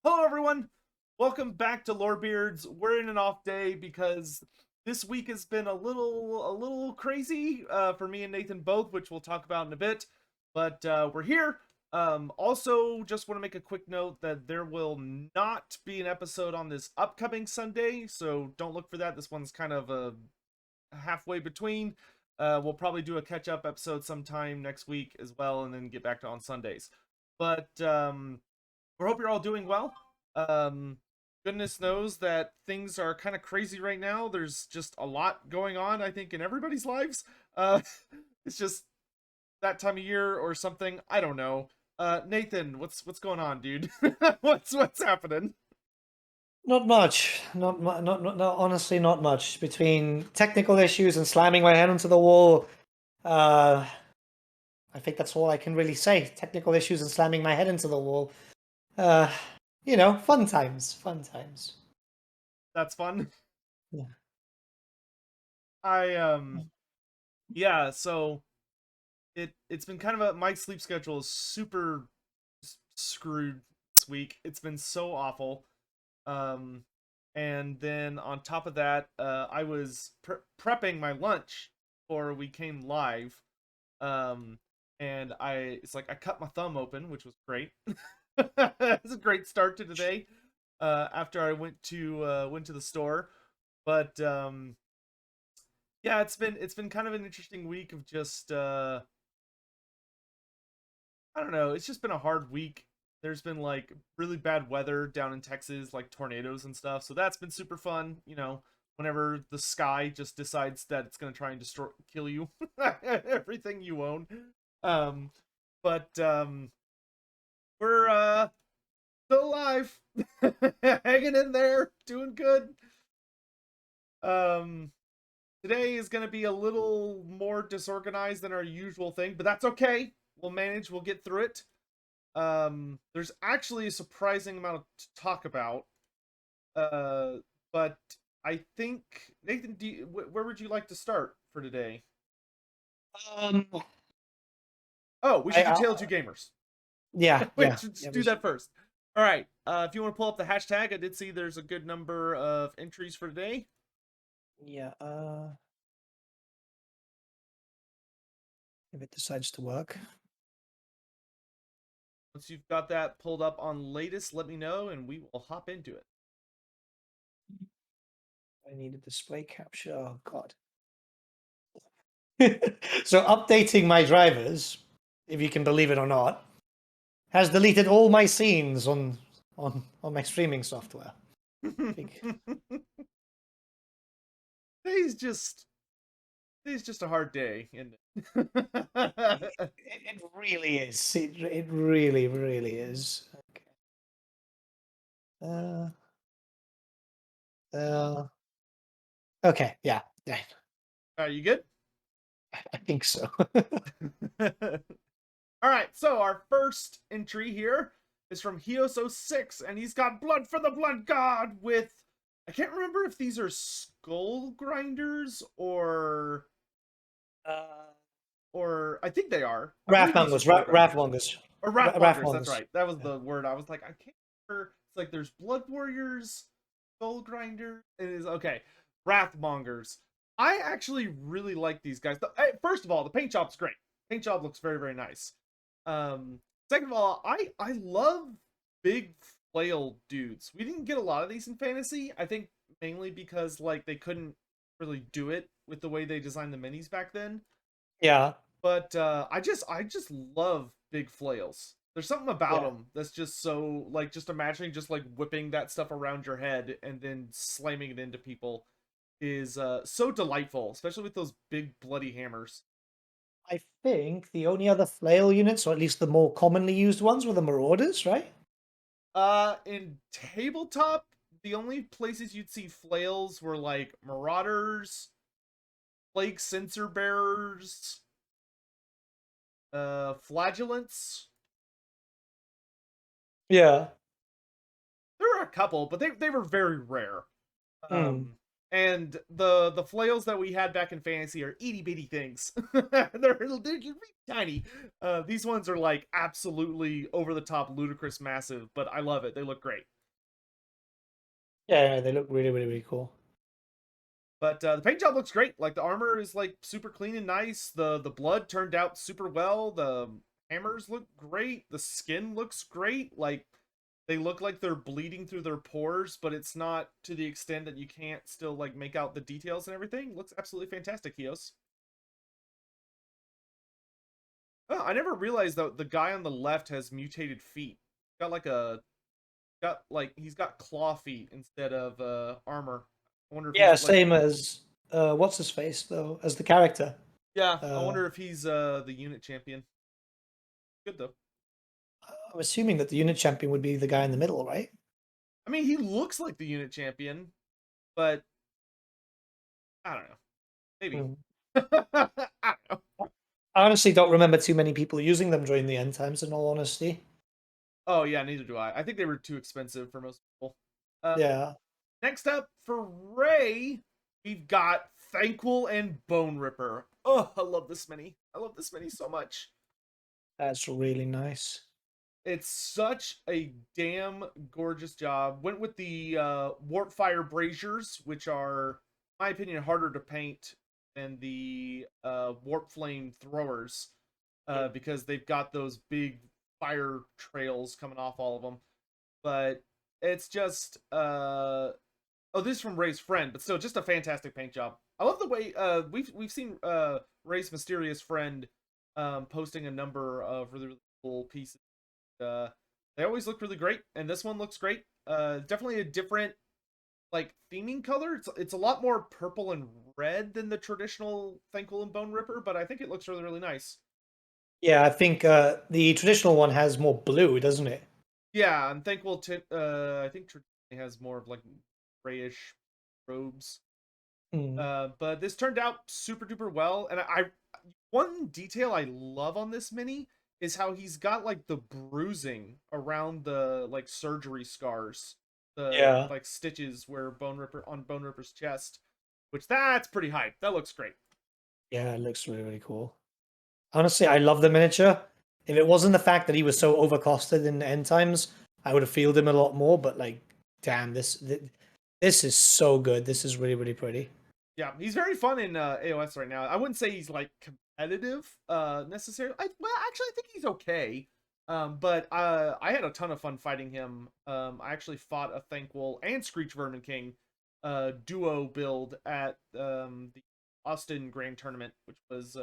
Hello, everyone. Welcome back to Lorebeards. We're in an off day because this week has been a little crazy for me and Nathan both, which we'll talk about in a bit. But we're here. Also, just want to make a quick note that there will not be an episode on this upcoming Sunday, so don't look for that. This one's kind of a halfway between. We'll probably do a catch-up episode sometime next week as well, and then get back to on Sundays. But we hope you're all doing well. Um, Goodness knows that things are kind of crazy right now. There's just a lot going on, I think, in everybody's lives. Uh, it's just that time of year or something. I don't know. Nathan, what's going on, dude? What's happening? Not much. Not honestly, not much. Between technical issues and slamming my head onto the wall, uh, I think that's all I can really say. Technical issues and slamming my head into the wall. Uh, fun times. Fun times. That's fun. Yeah. I yeah, so it's been kind of my sleep schedule is super screwed this week. It's been so awful. Um, and then on top of that, I was prepping my lunch before we came live. Um, and it's like I cut my thumb open, which was great. It's a great start to today. After I went to the store, but yeah, it's been kind of an interesting week of just I don't know. It's just been a hard week. There's been like really bad weather down in Texas, like tornadoes and stuff. So that's been super fun. Whenever the sky just decides that it's gonna try and kill you, everything you own. Um, but we're still alive, hanging in there, doing good. Um, Today is gonna be a little more disorganized than our usual thing, but that's okay. We'll manage. We'll get through it. There's actually a surprising amount to talk about. Uh, but I think Nathan, where would you like to start for today? Um. Oh, we I. should do Tale of Two Gamers. Yeah. We Yeah. should just Yeah. do that first. All right. If you want to pull up the hashtag, I did see there's a good number of entries for today. Yeah. If it decides to work, Once you've got that pulled up on latest, let me know and we will hop into it. I need a display capture. Oh God. So updating my drivers, if you can believe it or not, has deleted all my scenes on my streaming software. I think Today's just today's just a hard day, isn't it really is. It really, really is. Okay. Okay. Yeah. Yeah. Are you good? I think so. All right, so our first entry here is from Hios06, and he's got Blood for the Blood God with, I can't remember if these are skull grinders uh, or I think they are. I believe these are Wrathmongers. skull grinders. Wrathmongers. Or Wrathmongers, that's Wrathmongers. right. That was Yeah. the word. I was like, I can't remember. It's like there's Blood Warriors, Skull Grinder. It is okay. Wrathmongers. I actually really like these guys. First of all, the paint job's great. Paint job looks very, very nice. Um, Second of all, I love big flail dudes. We didn't get a lot of these in fantasy. I think mainly because like they couldn't really do it with the way they designed the minis back then. Yeah. But I just love big flails. There's something about Yeah. them that's just so like just imagining just like whipping that stuff around your head and then slamming it into people is so delightful, especially with those big bloody hammers. I think the only other flail units, or at least the more commonly used ones, were the Marauders, right? In tabletop, the only places you'd see flails were like marauders, plague censer bearers, flagellants. Yeah. There were a couple, but they were very rare. Hmm. And the flails that we had back in fantasy are itty bitty things. they're really tiny. These ones are like absolutely over the top, ludicrous, massive, but I love it. They look great. Yeah, they look really, really, really cool. But the paint job looks great. Like the armor is like super clean and nice. The blood turned out super well. The hammers look great. The skin looks great. Like they look like they're bleeding through their pores, but it's not to the extent that you can't still like make out the details and everything. Looks absolutely fantastic, Kios. Oh, I never realized though the guy on the left has mutated feet. Got like a got like he's got claw feet instead of armor. I wonder if Yeah, he's like same as what's his face though, as the character. yeah, I Uh, wonder if he's the unit champion. Good though. I'm assuming that the unit champion would be the guy in the middle, right? I mean, he looks like the unit champion, but I don't know. Maybe. Hmm. I don't know. I honestly don't remember too many people using them during the end times, in all honesty. Oh yeah, neither do I. I think they were too expensive for most people. Uh, Yeah, Next up for Ray, we've got Thankful and Bone Ripper. Oh, I love this mini. I love this mini so much. that's really nice. It's such a damn gorgeous job. Went with the Warp Fire Braziers, which are, in my opinion, harder to paint than the Warp Flame Throwers, because they've got those big fire trails coming off all of them. But it's just oh, this is from Ray's friend, but still just a fantastic paint job. I love the way we've seen Ray's mysterious friend posting a number of really, really cool pieces. Uh, they always look really great, and this one looks great. Definitely a different like theming color. It's a lot more purple and red than the traditional Thankful and Bone Ripper, but I think it looks really, really nice. Yeah, I think the traditional one has more blue, doesn't it? Yeah, and I think traditionally has more of like grayish robes. Hmm. But this turned out super duper well, and one detail I love on this mini is how he's got like the bruising around the like surgery scars, the Yeah, like stitches where Bone Ripper's chest, which that's pretty hype. That looks great. yeah, it looks really, really cool. Honestly, I love the miniature. If it wasn't the fact that he was so overcosted in the end times, I would have fielded him a lot more. But like, damn, this is so good. This is really, really pretty. Yeah, he's very fun in AOS right now. I wouldn't say he's like competitive necessarily. Well, actually, I think he's okay. But I had a ton of fun fighting him. I actually fought a Thankwol and Screech Vermin King duo build at the Austin Grand Tournament, which was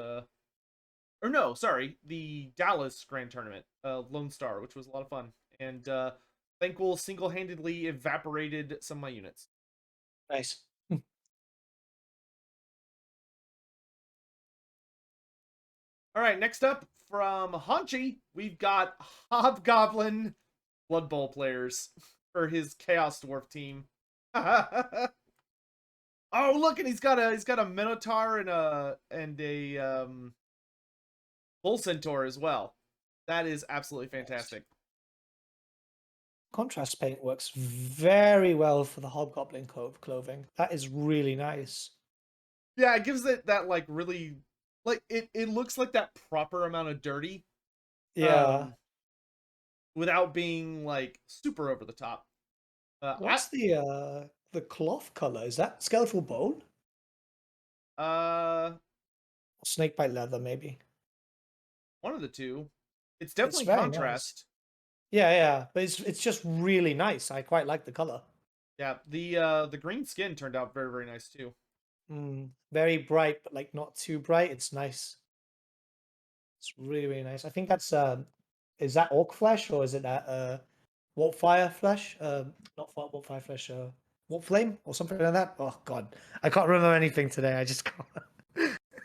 or no, sorry, the Dallas Grand Tournament, Lone Star, which was a lot of fun. And Thankwol single-handedly evaporated some of my units. Nice. All right, next up from Haunchy, we've got Hobgoblin Blood Bowl players for his Chaos Dwarf team. Oh, look, and he's got a Minotaur and a Bull Centaur as well. That is absolutely Nice. fantastic. Contrast paint works very well for the Hobgoblin clothing. That is really nice. Yeah, it gives it that like really like it looks like that proper amount of dirty Yeah. um without being like super over the top. I What's the cloth color? Is that skeletal bone? uh Or snakebite leather, maybe. one of the two. It's It's definitely very nice. contrast. Yeah, yeah, but it's just really nice. I quite like the color. Yeah, the green skin turned out very, very nice too. Very bright, but like not too bright. It's nice. It's really, really nice. I think that's is that orc flesh or is it that warp fire flesh? Not warp fire flesh, warp flame or something like that. Oh god. I can't remember anything today. I just can't.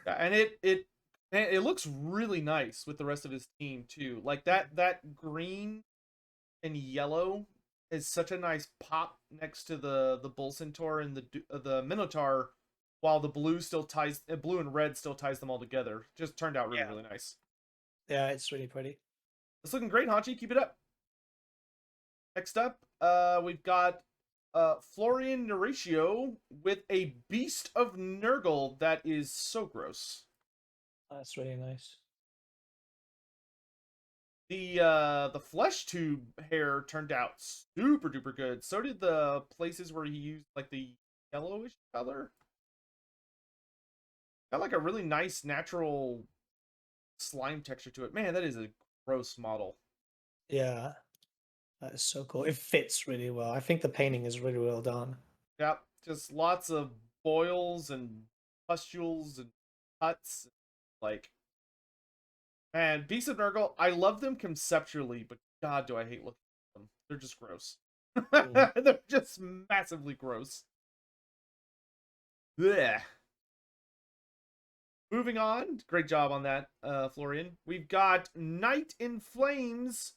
Yeah, and it looks really nice with the rest of his team too. Like that green and yellow is such a nice pop next to the Bull Centaur and the Minotaur, while the blue and red still ties them all together. Just turned out really, Yeah. really nice. Yeah, it's really pretty. It's looking great, Hachi. Keep it up. Next up, we've got Florian Horatio with a Beast of Nurgle that is so gross. That's really nice. The flesh tube hair turned out super duper good. So did the places where he used like the yellowish color. Got like a really nice natural slime texture to it. Man, that is a gross model. Yeah, that is so cool. It fits really well. I think the painting is really well done. Yep, just lots of boils and pustules and cuts. Like, man, Beasts of Nurgle, I love them conceptually, but God, do I hate looking at them. They're just gross. Mm. They're just massively gross. Blech. Moving on. Great job on that, Florian. We've got Knight in Flames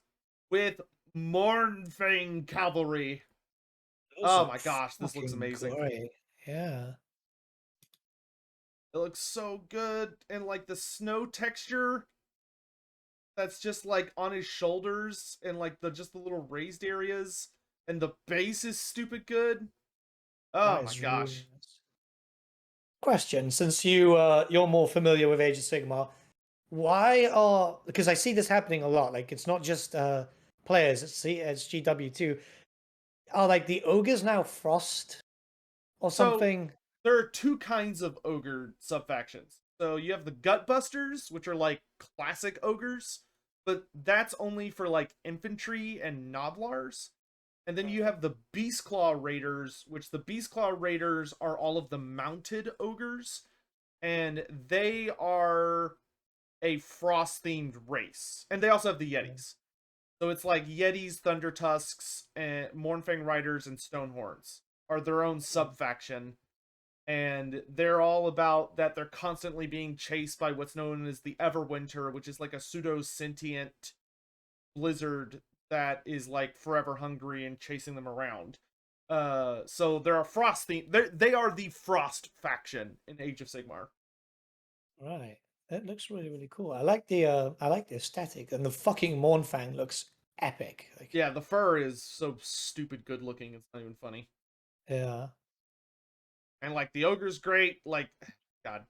with Mournfang Cavalry. Those Oh look my gosh, this looks fucking amazing. great. Yeah. It looks so good. And like the snow texture that's just like on his shoulders and like the little raised areas. And the base is stupid good. Oh That my is really gosh. nice. Question, since you're more familiar with Age of Sigmar, why are, because I see this happening a lot, like it's not just players, it's GW too. Are like the ogres now frost or So something? there are two kinds of ogre subfactions. So you have the Gutbusters, which are like classic ogres, but that's only for like infantry and noblars. And then you have the Beastclaw Raiders, which the Beastclaw Raiders are all of the mounted ogres, and they are a frost themed race. And they also have the Yetis. So it's like Yetis, Thunder Tusks, and Mournfang Riders, and Stonehorns are their own sub faction, and they're all about that they're constantly being chased by what's known as the Everwinter, which is like a pseudo sentient blizzard that is like forever hungry and chasing them around. So they're a frost theme. They are the frost faction in Age of Sigmar. Right. That looks really, really cool. I like the aesthetic, and the fucking Mournfang looks epic. Like, Yeah, the fur is so stupid good looking. It's not even funny. yeah. And like the ogre's great. Like, God,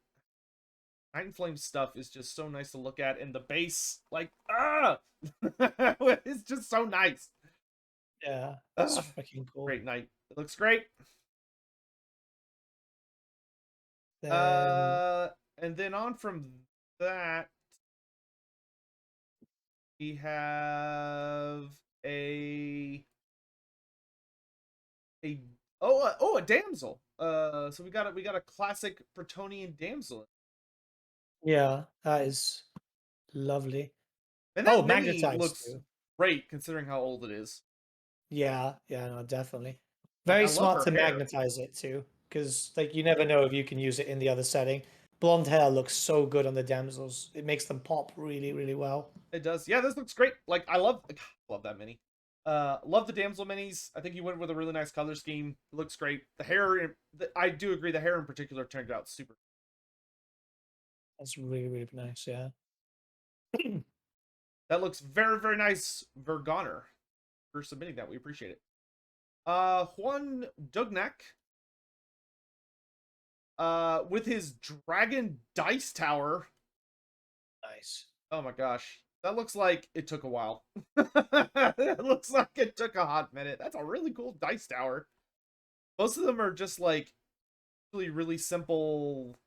Night and Flame stuff is just so nice to look at, and the base, like, it's just so nice. Yeah. That's Ah, freaking cool. great night. It looks great. Then Uh, and then on from that, we have a a a damsel. So we got a classic Bretonian damsel, yeah, that is lovely. and Oh, that mini magnetized looks too. great considering how old it is. Yeah, yeah, no, definitely. Like I Very love smart her to hair. magnetize it too, because like you never know if you can use it in the other setting. Blonde hair looks so good on the damsels. It makes them pop really, really well. It does. Yeah, this looks great. Like love that mini. Love the damsel minis. I think you went with a really nice color scheme. It looks great. The hair, I do agree. The hair in particular turned out super. That's really, really nice. Yeah. That looks very, very nice, Vergoner, for submitting that. We appreciate it. Juan Dugnak, with his Dragon Dice Tower. Nice. Oh my gosh. That looks like it took a while. It looks like it took a hot minute. That's a really cool dice tower. Most of them are just like really, really simple,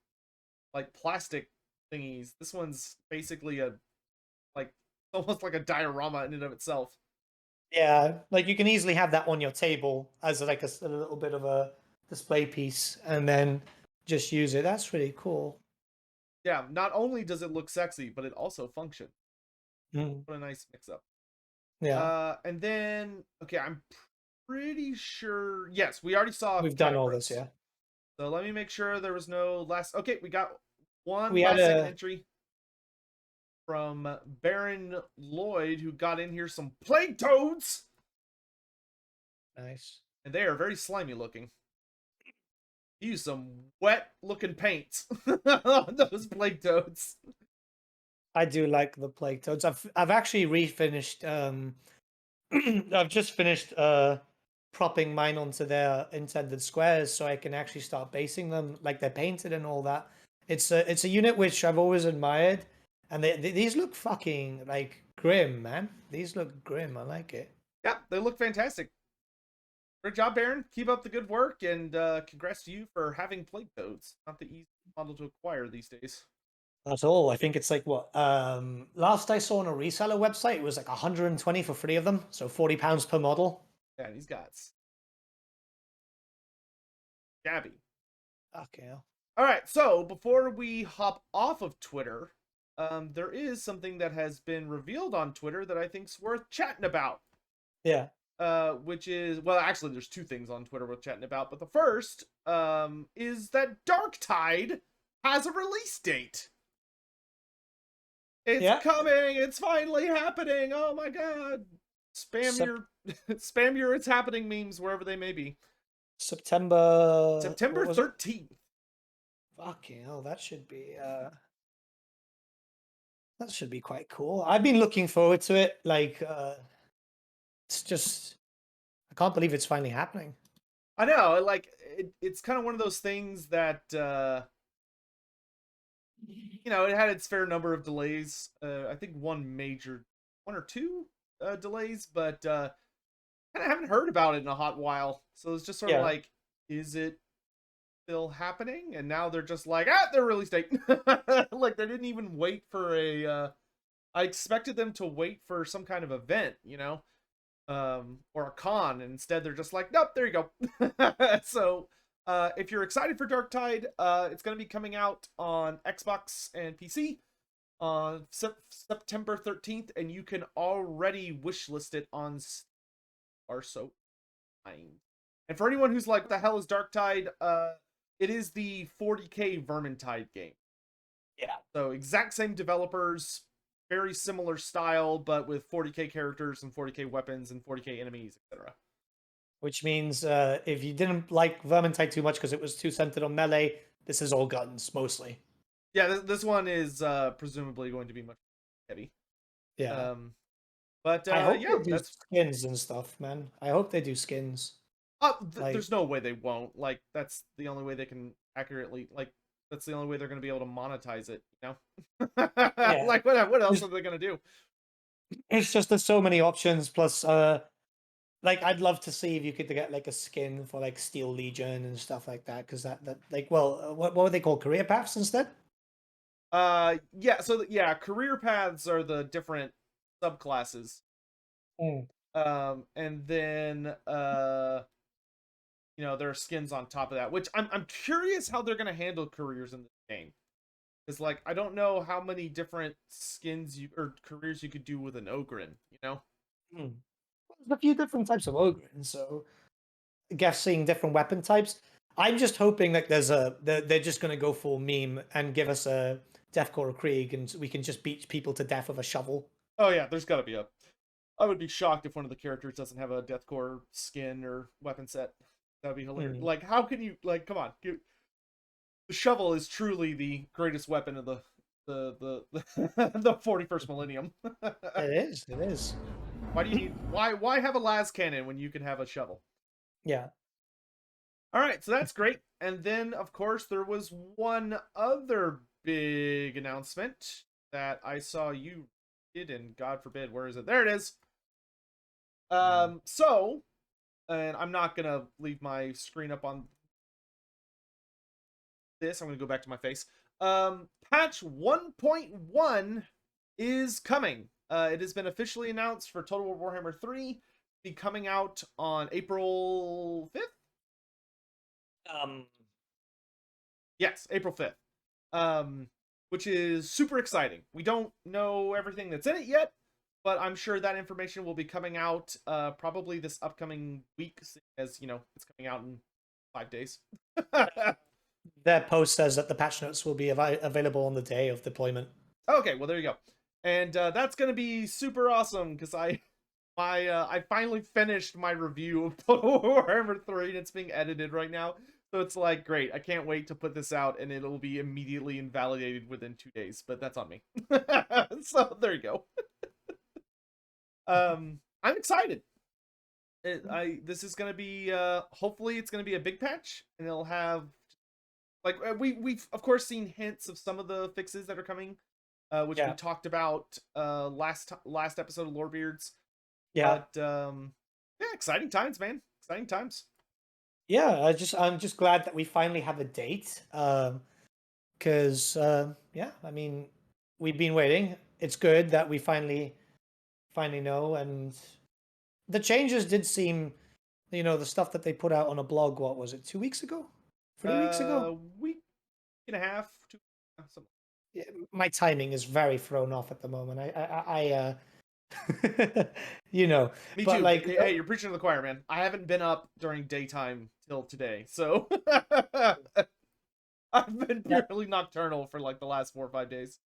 like plastic thingies. This one's basically a like almost like a diorama in and of itself. Yeah, like you can easily have that on your table as like a little bit of a display piece, and then just use it. That's really cool. Yeah, not only does it look sexy, but it also functions. Mm. What a nice mix up. Yeah, And then okay, I'm pretty sure. Yes, we already saw we've done Cat all this. Prince. Yeah, So let me make sure there was no last. Okay, we got one we had last second a entry from Baron Lloyd, who got in here some plague toads, nice. and they are very slimy looking. He used some wet looking paint on those plague toads. I do like the plague toads. I've actually refinished. I've just finished propping mine onto their intended squares so I can actually start basing them like they're painted and all that. It's a unit which I've always admired, and these look fucking like grim, man. These look grim. I like it. Yeah, they look fantastic. Great job, Baron. Keep up the good work, and congrats to you for having played those. Not the easy model to acquire these days. That's all. I think it's like what last I saw on a reseller website, it was like 120 for 3 of them, so £40 per model. Yeah, these guys. Gabby. Okay. All right, so before we hop off of Twitter, there is something that has been revealed on Twitter that I think's worth chatting about. Yeah. Which is, well, actually, there's two things on Twitter worth chatting about, but the first is that Darktide has a release date. It's coming. It's finally happening. Oh my god! Spam your "it's happening" memes wherever they may be. September 13th. Fucking hell, that should be quite cool. I've been looking forward to it. Like, it's just, I can't believe it's finally happening. I know, like it's kind of one of those things that it had its fair number of delays. I think one or two delays, but kind of haven't heard about it in a hot while. So it's just sort of like, is it still happening? And now they're just like, their release date. Like they didn't even wait for a. I expected them to wait for some kind of event, or a con, and instead they're just like, nope, there you go. So if you're excited for Darktide, it's going to be coming out on Xbox and PC on September 13th, and you can already wishlist it on or so. And for anyone who's like, what the hell is Darktide? It is the 40k Vermintide game. Yeah. So exact same developers, very similar style, but with 40k characters and 40k weapons and 40k enemies, etc. Which means if you didn't like Vermintide too much because it was too centered on melee, this is all guns mostly. Yeah, this one is presumably going to be much heavy. Yeah. But I hope yeah, they do skins and stuff, man. I hope they do skins. There's no way they won't. Like, that's the only way they can accurately, like, that's the only way they're going to be able to monetize it, Yeah. Like, what else are they going to do? It's just there's so many options. Plus, like I'd love to see if you could get like a skin for like Steel Legion and stuff like that. Because that like, well, what were they called? Career paths instead? Yeah. So yeah, career paths are the different subclasses. And then there are skins on top of that, which I'm curious how they're going to handle careers in this game. Because, like, I don't know how many different skins or careers you could do with an Ogren, There's a few different types of Ogren, so I guess seeing different weapon types. I'm just hoping that they're just going to go full meme and give us a Deathcore Krieg, and we can just beat people to death with a shovel. Oh yeah, there's got to be I would be shocked if one of the characters doesn't have a Deathcore skin or weapon set. That'd be hilarious. Like, how can you, like, come on. The shovel is truly the greatest weapon of the 41st millennium. It is. Why do you need, why have a las cannon when you can have a shovel? Yeah. All right, so that's great. And then, of course, there was one other big announcement that I saw you did, and God forbid, where is it? There it is. So, and I'm not gonna leave my screen up on this. I'm gonna go back to my face. Patch 1.1 is coming. It has been officially announced for Total War Warhammer 3, be coming out on April 5th. Yes, April 5th. Which is super exciting. We don't know everything that's in it yet, but I'm sure that information will be coming out probably this upcoming week, as it's coming out in 5 days. Their post says that the patch notes will be available on the day of deployment. Okay, well there you go, and that's gonna be super awesome because I finally finished my review of Total Warhammer 3 and it's being edited right now. So it's like, great, I can't wait to put this out and it'll be immediately invalidated within 2 days, but that's on me. So there you go. I'm excited. This is gonna be hopefully it's gonna be a big patch, and it'll have like we've of course seen hints of some of the fixes that are coming, which we Yeah, talked about last episode of Lorebeards. yeah, But yeah, exciting times, man. Exciting times. yeah. I'm just glad that we finally have a date. Because yeah, I mean, we've been waiting. It's good that we finally know, and the changes did seem, the stuff that they put out on a blog. What was it? 2 weeks ago? 3 weeks ago? Week and a half, two, something. Yeah, my timing is very thrown off at the moment. you know, Me but too. like, Hey, you're preaching to the choir, man. I haven't been up during daytime till today, so I've been yeah, purely nocturnal for like the last 4 or 5 days.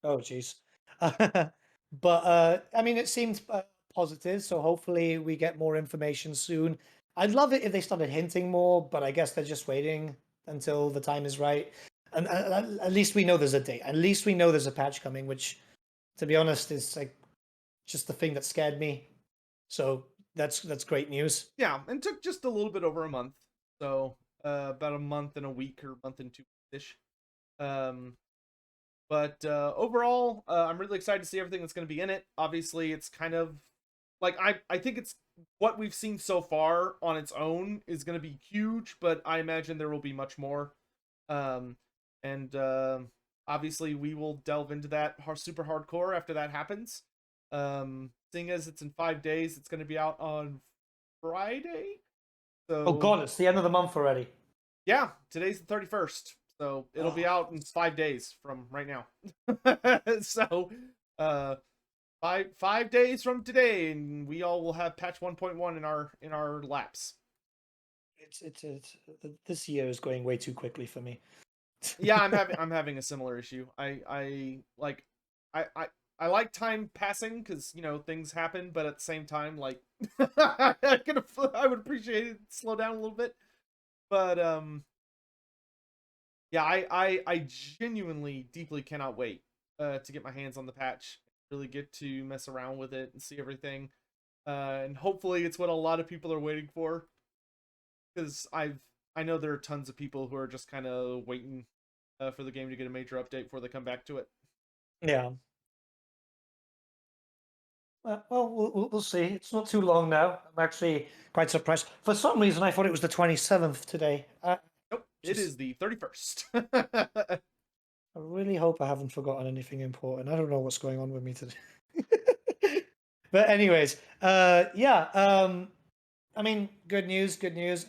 oh jeez. But I mean, it seems positive, so hopefully we get more information soon. I'd love it if they started hinting more, but I guess they're just waiting until the time is right. And at least we know there's a date. At least we know there's a patch coming, which, to be honest, is like just the thing that scared me. So that's great news. Yeah, and took just a little bit over a month, so about a month and a week or month and 2 ish. Um, but overall, I'm really excited to see everything that's going to be in it. Obviously, it's kind of like I think it's what we've seen so far on its own is going to be huge, but I imagine there will be much more. Um, and obviously, we will delve into that super hardcore after that happens. Seeing as it's in 5 days, it's going to be out on Friday. Oh So God, it's the end of the month already. yeah, today's the 31st. So it'll be Oh, out in 5 days from right now. So uh 5 days from today, and we all will have patch 1.1 in our laps. it's this year is going way too quickly for me. Yeah, I'm having a similar issue. I like I I like time passing because things happen, but at the same time, like I would appreciate it slow down a little bit. But yeah, I genuinely deeply cannot wait to get my hands on the patch, really get to mess around with it and see everything. And hopefully it's what a lot of people are waiting for, because I know there are tons of people who are just kind of waiting for the game to get a major update before they come back to it. Yeah. Well, we'll see. It's not too long now. I'm actually quite surprised. For some reason, I thought it was the 27th today. Nope, it Just, is the 31st. I really hope I haven't forgotten anything important. I don't know what's going on with me today. But anyways, yeah. I mean, good news, good news.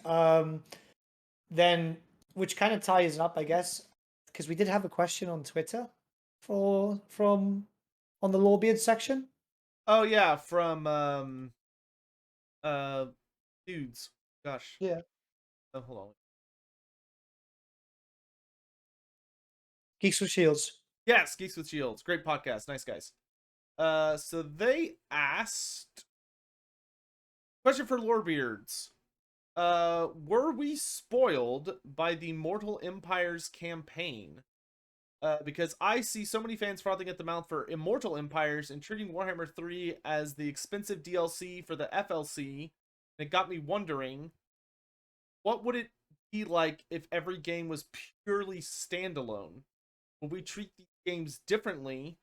Then, which kind of ties up, I guess, because we did have a question on Twitter from on the Lorebeards section. Oh yeah, from uh dudes. Gosh. Yeah. Oh, hold on. Geeks with Shields. Yes, Geeks with Shields. Great podcast. Nice guys. So they asked question for Lorebeards. Were we spoiled by the Mortal Empires campaign? Because I see so many fans frothing at the mouth for Immortal Empires and treating Warhammer 3 as the expensive DLC for the FLC. And it got me wondering, what would it be like if every game was purely standalone? Would we treat these games differently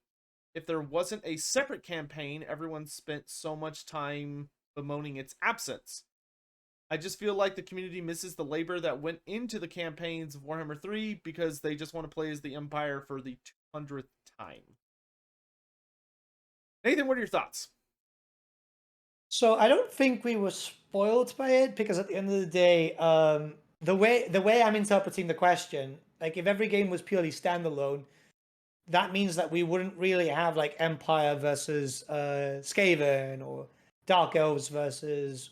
if there wasn't a separate campaign everyone spent so much time bemoaning its absence? I just feel like the community misses the labor that went into the campaigns of Warhammer 3 because they just want to play as the Empire for the 200th time. Nathan, what are your thoughts? So I don't think we were spoiled by it because at the end of the day, the way I'm interpreting the question, like if every game was purely standalone, that means that we wouldn't really have like Empire versus Skaven or Dark Elves versus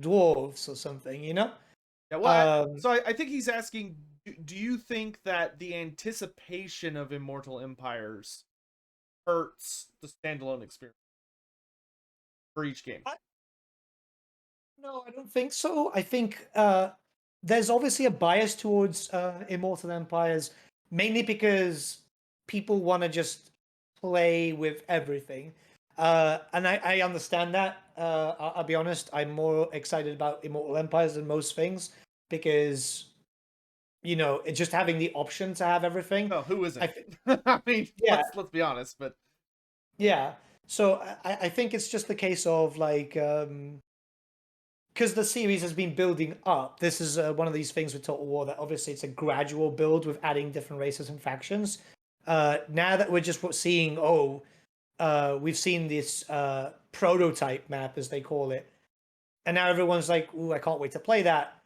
Dwarves or something, you know? Yeah, well, Um, so I think he's asking, do you think that the anticipation of Immortal Empires hurts the standalone experience for each game? No, I don't think so. I think there's obviously a bias towards Immortal Empires, mainly because people want to just play with everything. And I understand that. I'll be honest, I'm more excited about Immortal Empires than most things because, it's just having the option to have everything. Oh, who I isn't? th- I mean, yeah, let's be honest, but yeah. So I think it's just the case of like, because the series has been building up. This is one of these things with Total War that obviously it's a gradual build with adding different races and factions. Now that we're just seeing, we've seen this prototype map, as they call it, and now everyone's like, "Ooh, I can't wait to play that."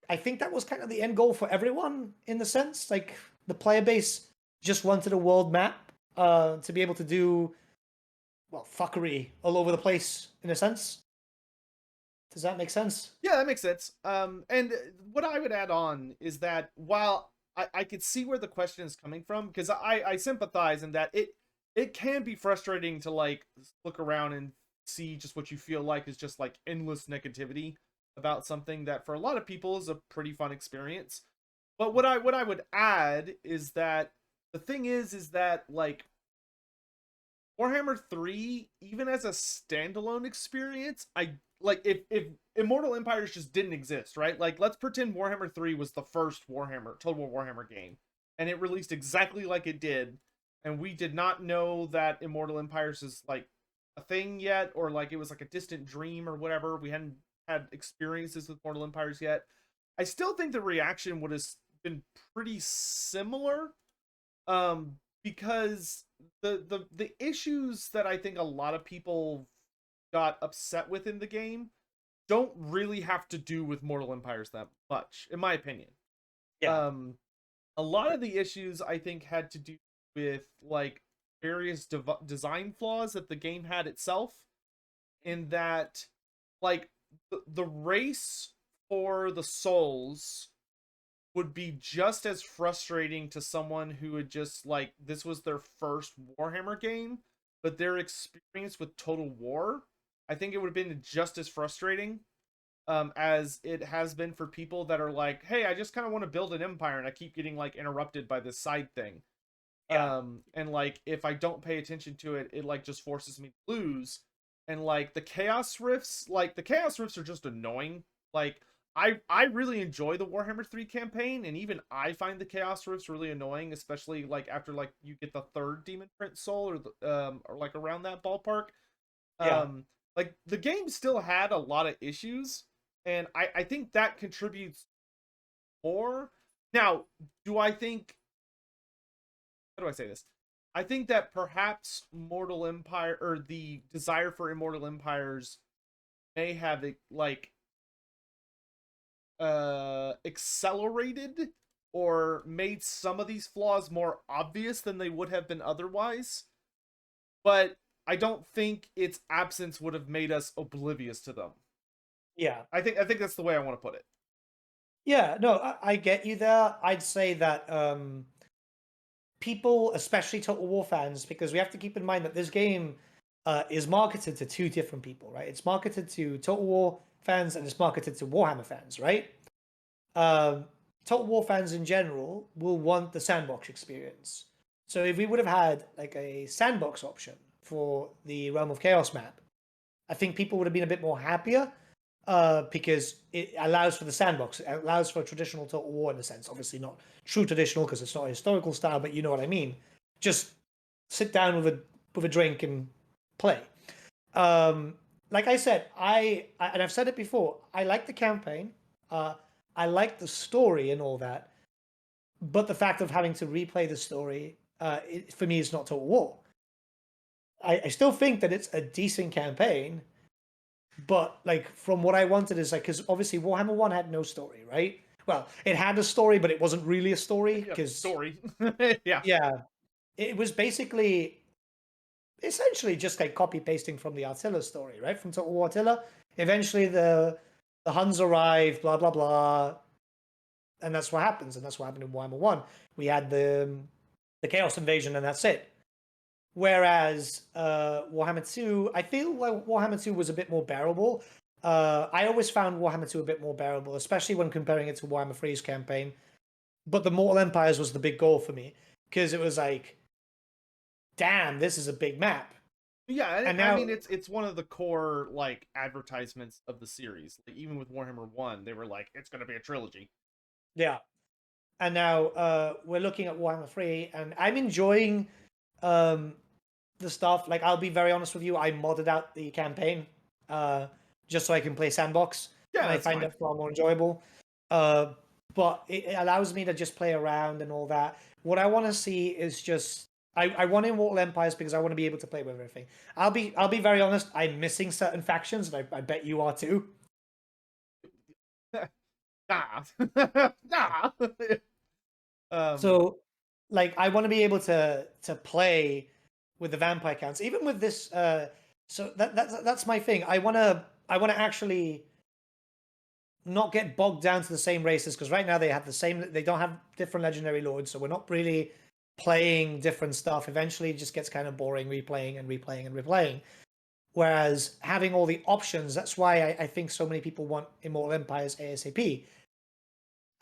I think that was kind of the end goal for everyone in the sense, like the player base just wanted a world map to be able to do, well, fuckery all over the place in a sense. Does that make sense? yeah, that makes sense. And what I would add on is that while I could see where the question is coming from, because I sympathize in that it can be frustrating to like look around and see just what you feel like is just like endless negativity about something that for a lot of people is a pretty fun experience. But what I would add is that the thing is that like Warhammer 3, even as a standalone experience, I like if Immortal Empires just didn't exist, right? Like let's pretend Warhammer 3 was the first Warhammer, Total War Warhammer game, and it released exactly like it did, and we did not know that Immortal Empires is like a thing yet, or like it was like a distant dream or whatever. We hadn't had experiences with Mortal Empires yet. I still think the reaction would have been pretty similar. Um, because the issues that I think a lot of people got upset with in the game don't really have to do with Mortal Empires that much, in my opinion. Yeah. Um, a lot of the issues I think had to do with like various design flaws that the game had itself, in that like the race for the souls would be just as frustrating to someone who had just like this was their first Warhammer game, but their experience with Total War, I think it would have been just as frustrating as it has been for people that are like, hey, I just kind of want to build an empire and I keep getting like interrupted by this side thing. Yeah. And like if I don't pay attention to it, it like just forces me to lose. And like the chaos rifts are just annoying. Like I really enjoy the Warhammer 3 campaign, and even I find the chaos rifts really annoying, especially like after like you get the third demon print soul, or like around that ballpark. Yeah. Like the game still had a lot of issues, and I think that contributes more. Now, do I think, how do I say this? I think that perhaps Mortal Empire, or the desire for Immortal Empires, may have like accelerated or made some of these flaws more obvious than they would have been otherwise. But I don't think its absence would have made us oblivious to them. Yeah. I think that's the way I want to put it. Yeah. No, I get you there. I'd say that people, especially Total War fans, because we have to keep in mind that this game is marketed to two different people, right? It's marketed to Total War fans and it's marketed to Warhammer fans, right? Um, Total War fans in general will want the sandbox experience. So if we would have had like a sandbox option for the Realm of Chaos map, I think people would have been a bit more happier because it allows for the sandbox. It allows for traditional Total War in a sense. Obviously, not true traditional because it's not a historical style, but you know what I mean. Just sit down with a drink and play. Um, like I said, and I've said it before. I like the campaign. Uh, I like the story and all that, but the fact of having to replay the story, for me, is not Total War. I still think that it's a decent campaign, but like from what I wanted is like, because obviously Warhammer 1 had no story, right? Well, it had a story, but it wasn't really a story Yeah, because, story. Yeah. yeah, it was basically essentially just like copy pasting from the Attila story, right? From Total War Attila. Eventually, the Huns arrive, blah blah blah, and that's what happens, and that's what happened in Warhammer 1. We had the Chaos Invasion, and that's it. Whereas Warhammer 2, I feel like Warhammer 2 was a bit more bearable. I always found Warhammer 2 a bit more bearable, especially when comparing it to Warhammer 3's campaign. But the Mortal Empires was the big goal for me because it was like, damn, this is a big map. Yeah, And I now, mean it's one of the core like advertisements of the series. Like, even with Warhammer 1, they were like it's going to be a trilogy. yeah, and now we're looking at Warhammer 3, and I'm enjoying um, the stuff. Like, I'll be very honest with you, I modded out the campaign uh, just so I can play sandbox, Yeah, and I that's find fine. it far more enjoyable. But it allows me to just play around and all that. What I want to see is just I want Immortal Empires because I want to be able to play with everything. I'll be very honest. I'm missing certain factions, and I bet you are too. Nah. Nah. um So, like, I want to be able to play with the vampire counts, even with this. So that's my thing. I want to actually not get bogged down to the same races because right now they have the same. They don't have different legendary lords, so we're not really playing different stuff. Eventually, it just gets kind of boring replaying and replaying and replaying. Whereas having all the options, that's why I think so many people want Immortal Empires ASAP.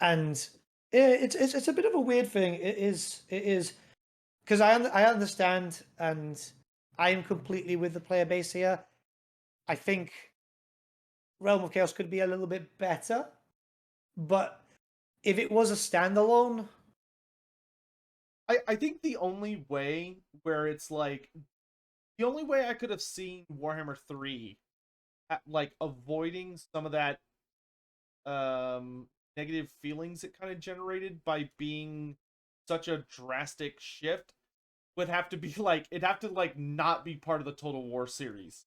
And it's a bit of a weird thing. It is because I understand and I am completely with the player base here. I think Realm of Chaos could be a little bit better, but if it was a standalone, I think the only way where it's like the only way I could have seen Warhammer 3 like avoiding some of that um negative feelings it kind of generated by being such a drastic shift would have to be like it'd have to like not be part of the Total War series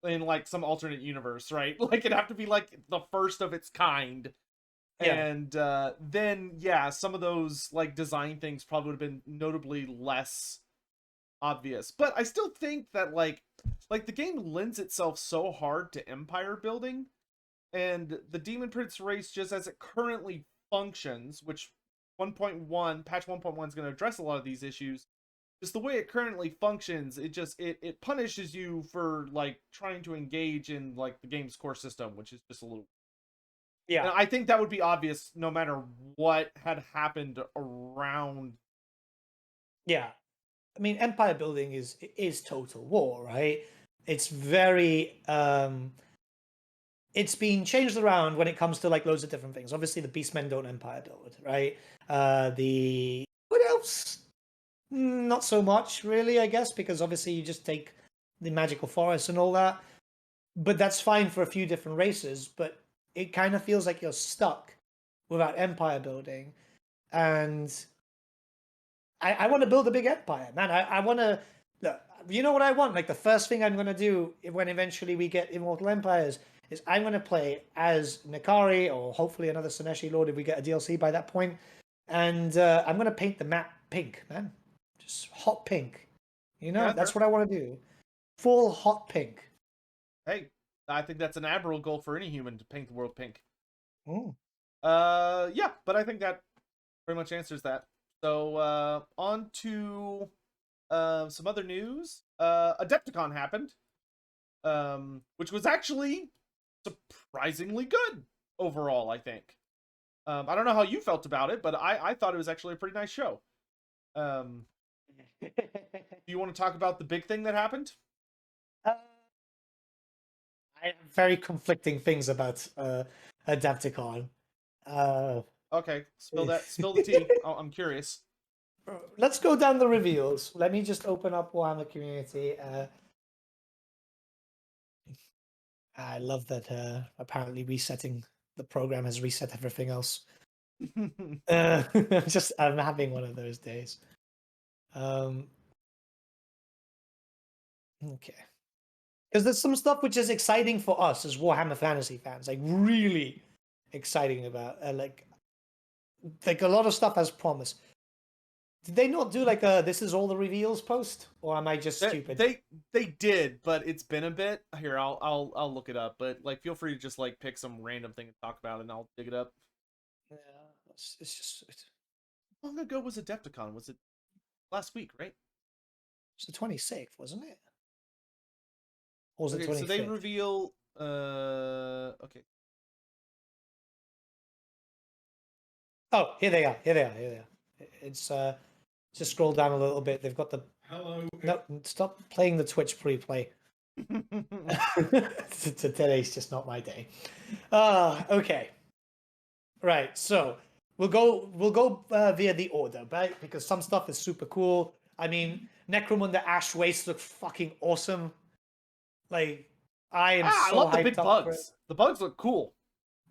in like some alternate universe, right? Like it'd have to be like the first of its kind. yeah, And then yeah, some of those like design things probably would have been notably less obvious. But I still think that like the game lends itself so hard to empire building, and the Demon Prince race just as it currently functions, which 1.1 patch 1.1 is going to address a lot of these issues. Just the way it currently functions, it punishes you for like trying to engage in like the game's core system, which is just a little. yeah, And I think that would be obvious no matter what had happened around. yeah. I mean, empire building is Total War, right? It's very it's been changed around when it comes to like loads of different things. Obviously, the Beastmen don't empire build, right? The what else? Not so much, really, I guess, because obviously you just take the magical forest and all that. But that's fine for a few different races. But it kind of feels like you're stuck without empire building. And I want to build a big empire, man. I want to. Look, you know what I want? Like the first thing I'm going to do when eventually we get Immortal Empires is I'm going to play as Nikari or hopefully another Sineshi Lord if we get a DLC by that point. And I'm going to paint the map pink, man. Just hot pink. You know, Yeah, that's fair. what I want to do. Full hot pink. Hey, I think that's an admirable goal for any human to paint the world pink. Mm. Yeah, but I think that pretty much answers that. So on to some other news. Adepticon happened, which was actually surprisingly good overall, I think. I don't know how you felt about it, but I thought it was actually a pretty nice show. Um, do you want to talk about the big thing that happened? Uh, I have very conflicting things about Adepticon. Uh, Okay, spill the tea. I'm curious. let's go down the reveals. Let me just open up Warhammer Community. I love that apparently resetting the program has reset everything else. I'm having one of those days. Um, okay. Because there's some stuff which is exciting for us as Warhammer Fantasy fans, like really exciting about, like a lot of stuff has promise. Did they not do like a "this is all the reveals" post, or am I just That stupid? they did, but it's been a bit. Here, I'll look it up. But like, feel free to just like pick some random thing to talk about, and I'll dig it up. Yeah, it's just How long ago was Adepticon? Was it last week, right? it's the 26th, wasn't it? Or was it Okay, so they 25th? reveal. Okay, Oh, here they are. Here they are. Here they are. It's just scroll down a little bit. They've got the Hello. No, stop playing the Twitch pre-play. Today's just not my day. Okay. Right, so we'll go via the order, right? Because some stuff is super cool. I mean, Necromunda Ashwastes look fucking awesome. Like, I am I so love the hyped big up for it. bugs. The bugs look cool.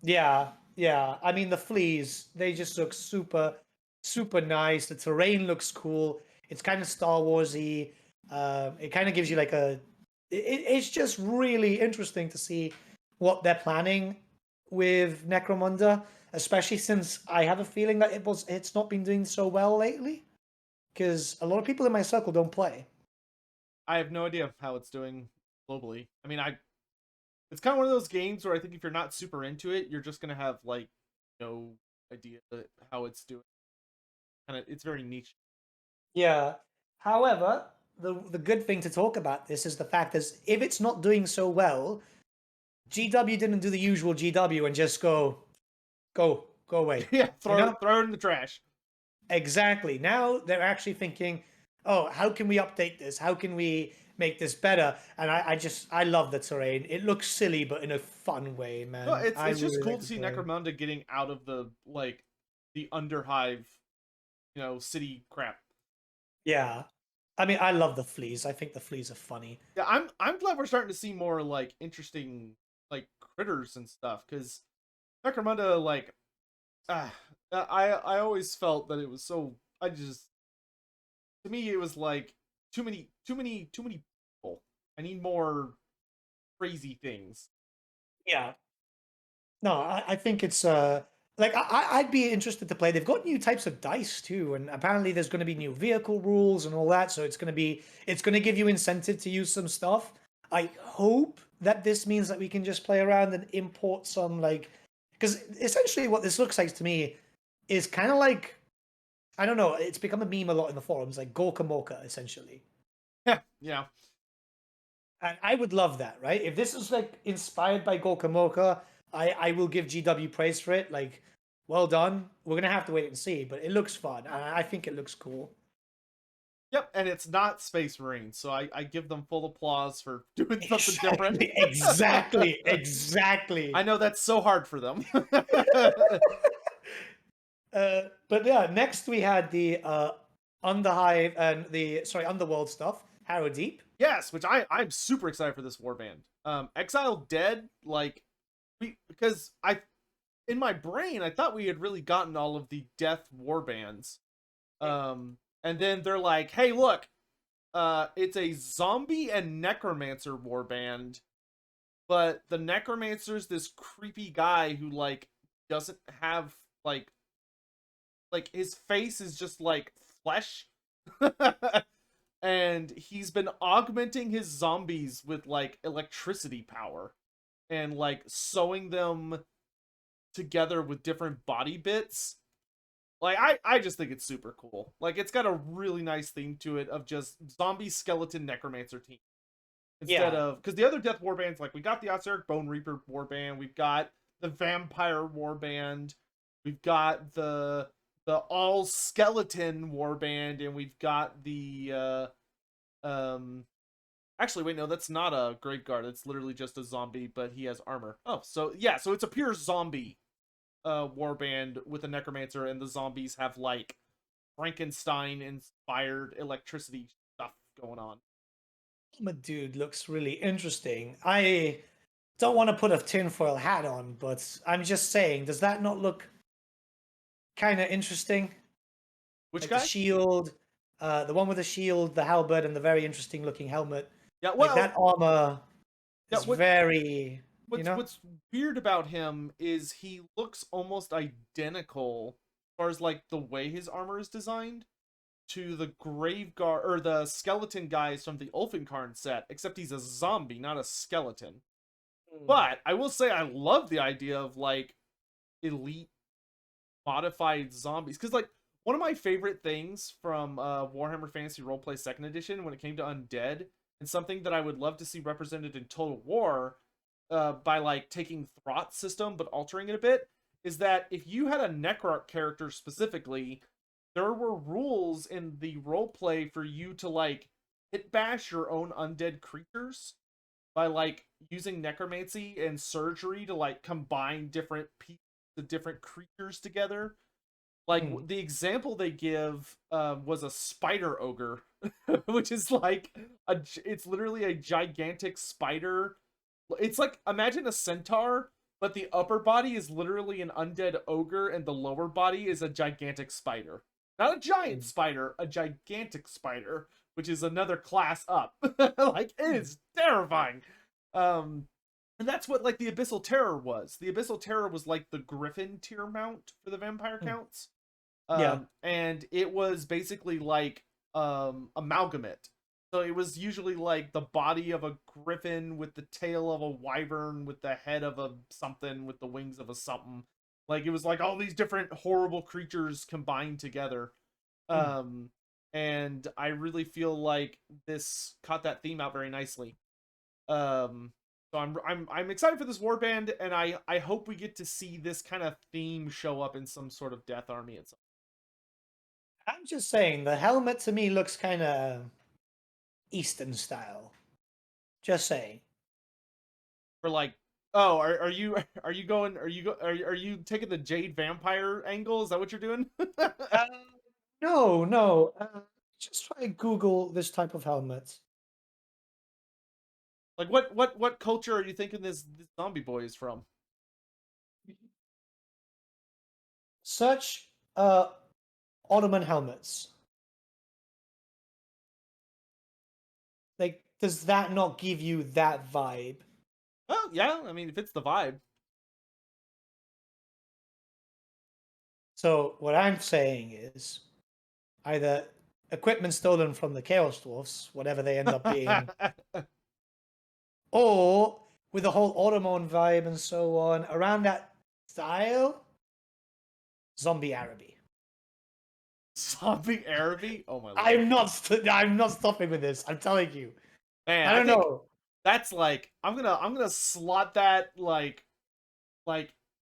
Yeah, yeah. I mean, the fleas, they just look super, super nice. The terrain looks cool. It's kind of Star Warsy. It kind of gives you like it's just really interesting to see what they're planning with Necromunda, especially since I have a feeling that it's not been doing so well lately. Because a lot of people in my circle don't play. I have no idea how it's doing globally. I mean, it's kind of one of those games where I think if you're not super into it, you're just gonna have like no idea how it's doing. Kind of, it's very niche. Yeah. However, the good thing to talk about this is the fact is if it's not doing so well, GW didn't do the usual GW and just go away. Yeah, You know? throw it in the trash. Exactly. Now they're actually thinking, oh, how can we update this? How can we make this better? And I love the terrain. It looks silly, but in a fun way, man. No, it's I just really cool like to the see terrain. Necromunda getting out of the underhive, city crap. Yeah. I mean, I love the fleas. I think the fleas are funny. Yeah, I'm glad we're starting to see more like interesting like critters and stuff because Necromunda I always felt that it was so to me it was like too many people. I need more crazy things. Yeah. No, I think it's like I'd be interested to play. They've got new types of dice too, and apparently there's going to be new vehicle rules and all that. So it's going to give you incentive to use some stuff. I hope that this means that we can just play around and import some like because essentially what this looks like to me is kind of like I don't know. It's become a meme a lot in the forums, like Gorka Morka essentially. Yeah. And I would love that, right? If this is like inspired by Gorka Morka, I will give GW praise for it. Like, well done. We're gonna have to wait and see, but it looks fun. And I think it looks cool. Yep, and it's not Space Marines, so I give them full applause for doing something different. Exactly. I know that's so hard for them. But yeah, next we had the Underhive and Underworld stuff. Harrowdeep. Yes, which I'm super excited for this warband. Exiled Dead, like because I in my brain I thought we had really gotten all of the death warbands. And then they're like, hey, look, it's a zombie and necromancer warband, but the necromancer's this creepy guy who like doesn't have like his face is just like flesh. And he's been augmenting his zombies with like electricity power and like sewing them together with different body bits. Like I just think it's super cool. Like it's got a really nice theme to it of just zombie skeleton necromancer team instead of because the other death warbands, like we got the Osiric Bone Reaper warband, we've got the vampire warband, we've got the all skeleton warband, and we've got the actually wait, no, that's not a grave guard, it's literally just a zombie, but he has armor. Oh, so yeah, so it's a pure zombie warband with a necromancer, and the zombies have like Frankenstein inspired electricity stuff going on. My dude looks really interesting. I don't want to put a tinfoil hat on, but I'm just saying, does that not look kind of interesting? Which Like guy? the shield, the one with the shield, the halberd, and the very interesting looking helmet. Yeah, Like that armor yeah, is very, what's weird about him is he looks almost identical as far as like the way his armor is designed to the grave guard or the skeleton guys from the Ulfenkarn set, except he's a zombie, not a skeleton. But I will say I love the idea of like elite modified zombies because like one of my favorite things from Warhammer Fantasy Roleplay Second Edition when it came to undead and something that I would love to see represented in Total War by like taking Throt system but altering it a bit is that if you had a Necrarch character specifically, there were rules in the role play for you to like hit bash your own undead creatures by like using necromancy and surgery to like combine different pieces of different creatures together. Like Mm. the example they give was a spider ogre, which is like it's literally a gigantic spider. It's like imagine a centaur, but the upper body is literally an undead ogre, and the lower body is a gigantic spider. Not a giant Mm. spider, a gigantic spider, which is another class up. Like it Mm. is terrifying. And that's what like the Abyssal Terror was. The Abyssal Terror was like the Griffin tier mount for the vampire Mm. counts. Yeah. And it was basically like amalgamate. So it was usually like the body of a griffin with the tail of a wyvern with the head of a something with the wings of a something. Like it was like all these different horrible creatures combined together. Mm. Um and I really feel like this caught that theme out very nicely. So I'm excited for this warband, and I hope we get to see this kind of theme show up in some sort of Death Army at some. I'm just saying, the helmet to me looks kind of Eastern style. Just saying. For like, oh, are you are you going are you taking the Jade Vampire angle? Is that what you're doing? Uh, no, no. Just try and Google this type of helmet. Like what culture are you thinking this zombie boy is from? Search Ottoman helmets. Like, does that not give you that vibe? Oh yeah, I mean it fits the vibe. So what I'm saying is either equipment stolen from the Chaos Dwarfs, whatever they end up being, or with the whole Ottoman vibe and so on, around that style, zombie Araby. Zombie Araby? Oh my lord. I'm not stopping with this. I'm telling you. Man, I I don't think know. that's like I'm gonna slot that like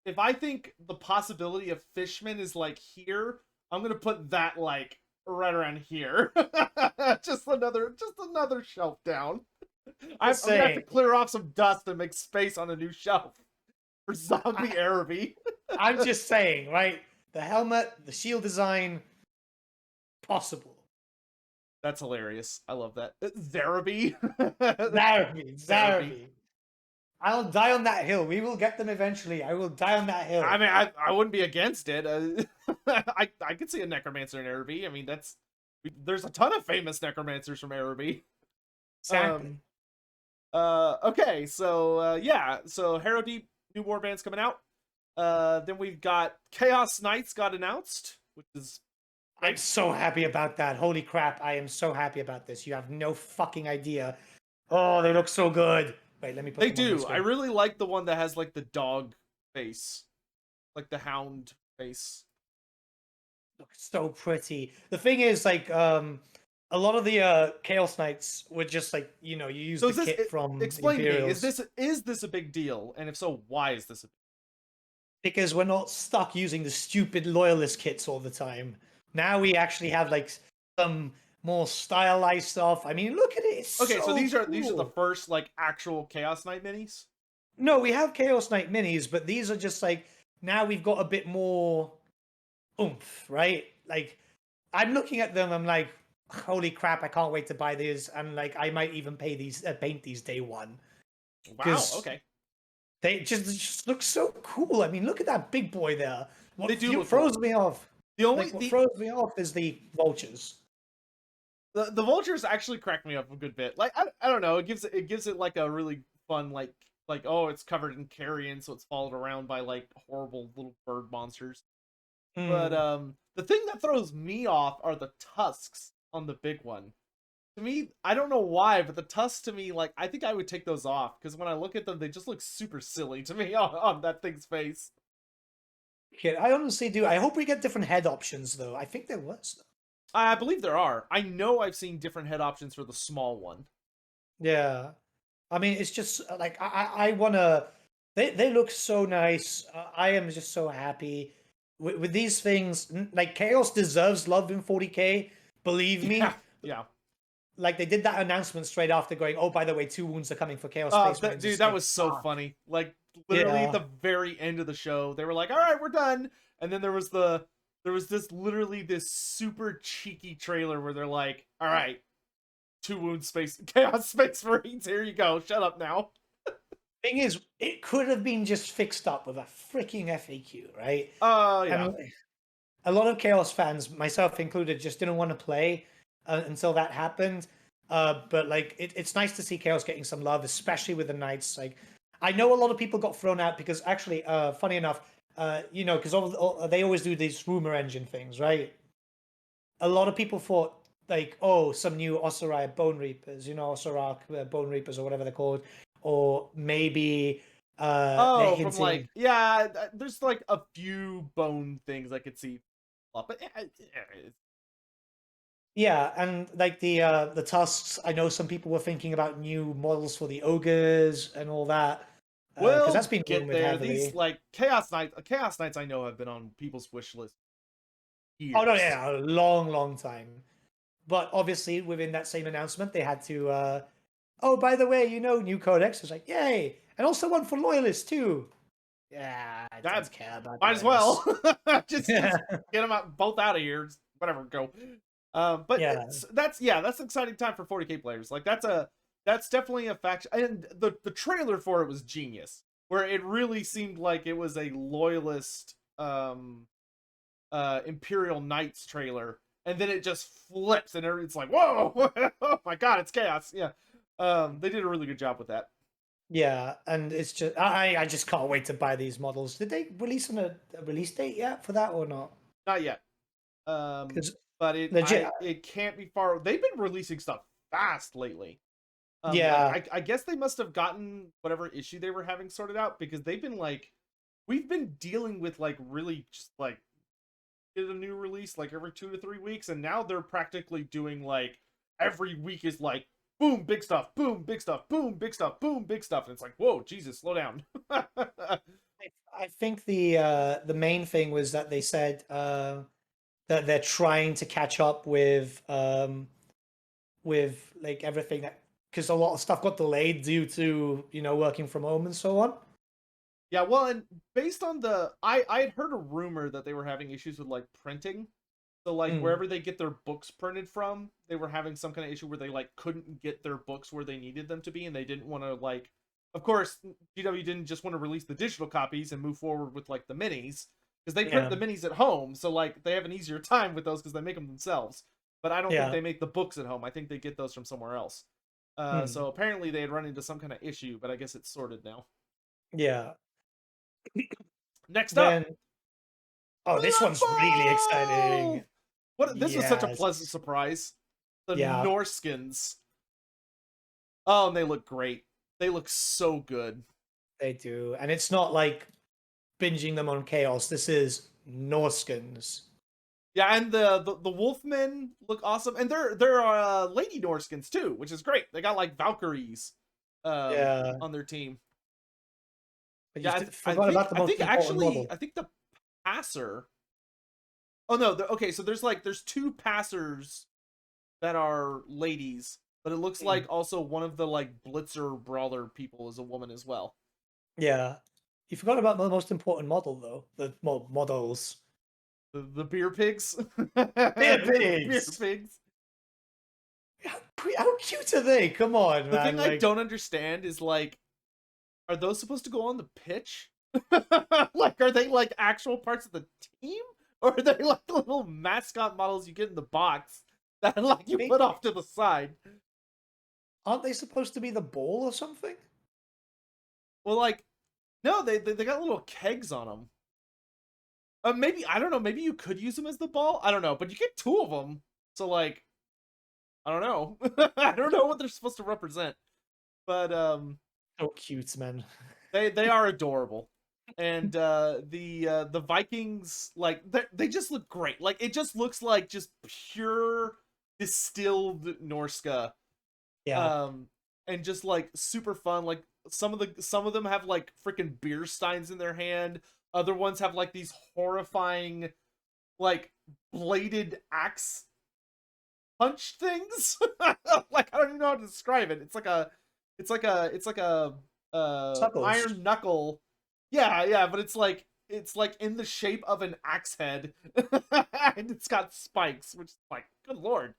if I think the possibility of Fishman is like here, I'm gonna put that like right around here. Just another shelf down. I'm Just gonna have to saying. clear off some dust and make space on a new shelf for I, zombie Araby. I'm just saying, right? The helmet, the shield design, possible. That's hilarious. I love that. Zaraby. Zaraby, Zaraby. Zaraby. I'll die on that hill. We will get them eventually. I will die on that I hill. mean, I wouldn't be against it. I could see a necromancer in Araby. I mean, there's a ton of famous necromancers from Araby. Exactly. Um. Okay. So yeah. So Harrowdeep new warband's coming out. Then we've got Chaos Knights got announced, which is I'm great. so happy about that. Holy crap. I am so happy about this. You have no fucking idea. Oh, they look so good. Wait, let me put They them on my do. I screen. really like the one that has like the dog face, like the hound face. Look so pretty. The thing is, like, a lot of the Chaos Knights were just like, you use So the is this? kit from the Explain to me. Is Imperials this a big deal? And if so, why is this? because we're not stuck using the stupid loyalist kits all the time. Now we actually have like some more stylized stuff. I mean, look at it. It's Okay, so so these are the cool. first like actual Chaos Knight minis. No, we have Chaos Knight minis, but these are just like now we've got a bit more oomph, right? Like I'm looking at them, I'm like, holy crap, I can't wait to buy these, and like I might even pay these paint these day one Wow. because Okay, they just look so cool. I mean, look at that big boy there. they What do look throws cool. me off, The only like what throws me off is the vultures. the vultures actually crack me up a good bit. Like I don't know, it gives it like a really fun like oh it's covered in carrion so it's followed around by like horrible little bird monsters. But Hmm. the thing that throws me off are the tusks on the big one. To me, I don't know why, but the tusks to me like I think I would take those off because when I look at them they just look super silly to me on that thing's face. Okay, I honestly do. I hope we get different head options though. I think there was. I believe there are. I know I've seen different head options for the small one. Yeah. I mean, it's just like I wanna. They look so nice. I am just so happy. with these things, like Chaos deserves love in 40k. Believe Yeah, me. yeah. Like they did that announcement straight after going, oh, by the way, 2 wounds are coming for Chaos Space Marines. Dude, It's that like, was so fuck. funny. Like literally at Yeah. the very end of the show, they were like, "All right, we're done," and then there was this literally this super cheeky trailer where they're like, "All right, 2 wound space chaos space marines, here you go. Shut up now." Thing is, it could have been just fixed up with a freaking FAQ, right? Yeah. And a lot of Chaos fans, myself included, just didn't want to play until that happened. But like, it's nice to see Chaos getting some love, especially with the Knights. Like, I know a lot of people got thrown out because actually, funny enough, you know, because they always do these rumor engine things, right? A lot of people thought like, oh, some new Osiriah Bone Reapers, you know, Osirak Bone Reapers or whatever they're called, or maybe they're Oh, from hinting. like, yeah, there's like a few bone things I could see, but Yeah, and like the tusks, I know some people were thinking about new models for the ogres and all that, because that's we'll been get rumored there. These heavily. like chaos knights I know have been on people's wish list Oh no, years. yeah, a long, long time. But obviously, within that same announcement, they had to. Oh, by the way, you know, new codex was like, yay, and also one for loyalists too. Yeah, I That don't care about might as well. loyalists. Just get them out, both out of here. Just whatever, go. But Yeah, that's an exciting time for 40k players. Like that's definitely a faction, and the trailer for it was genius, where it really seemed like it was a loyalist Imperial Knights trailer, and then it just flips, and it's like, whoa, oh my god, it's chaos. Yeah, they did a really good job with that. yeah, and it's just I just can't wait to buy these models. Did they release a release date yet for that or not? Not yet. Because But legit, it can't be far. They've been releasing stuff fast lately. Like yeah, I guess they must have gotten whatever issue they were having sorted out, because they've been like, we've been dealing with like really just like get a new release like every 2 to 3 weeks, and now they're practically doing like every week is like boom big stuff, boom big stuff, boom big stuff, boom big stuff, and it's like, whoa, Jesus, slow down. I think the main thing was that they said that they're trying to catch up with like everything that because a lot of stuff got delayed due to working from home and so on. Yeah, well, and based on I had heard a rumor that they were having issues with like printing. So like Mm, wherever they get their books printed from, they were having some kind of issue where they like couldn't get their books where they needed them to be, and they didn't want to like. Of course, GW didn't just want to release the digital copies and move forward with like the minis, because they print yeah, the minis at home, so like they have an easier time with those because they make them themselves. But I don't think yeah, they make the books at home. I think they get those from somewhere else. mm, So apparently they had run into some kind of issue, but I guess it's sorted now. yeah. Next up, Then oh, this Blood one's really exciting. Bowl. What, this was such a pleasant Yes, surprise. The yeah, Norskins. Oh, and they look great. They look so good. they do, and it's not like binging them on chaos. This is Norskins. Yeah, and the Wolfmen look awesome, and they're Lady Norskins too, which is great. They got like Valkyries, Yeah, on their team. but you Yeah, forgot about the I most think important actually model. I think the passer. Oh no, okay, so there's two passers that are ladies, but it looks like Mm, also one of the like Blitzer brawler people is a woman as well. yeah, you forgot about the most important model though. The models. The beer pigs. Beer The beer pigs. pigs. How cute are they? Come on, The thing man. I Like, don't understand is like, are those supposed to go on the pitch? Like, are they like actual parts of the team? Or are they like little mascot models you get in the box that like you maybe, put off to the side? aren't they supposed to be the ball or something? Well, like, no, they got little kegs on them. Maybe, I don't know, maybe you could use them as the ball. I don't know, but you get two of them. So like, I don't know. I don't know what they're supposed to represent. But So cute, man. they are adorable. And the Vikings, like they just look great. Like it just looks like just pure distilled Norsca. Yeah, Um and just like super fun. Like some of them have like freaking beer steins in their hand. Other ones have like these horrifying, like bladed axe punch things. Like I don't even know how to describe it. It's like a Suckles. iron knuckle. Yeah, yeah, but it's like in the shape of an axe head, and it's got spikes, which is like, good lord.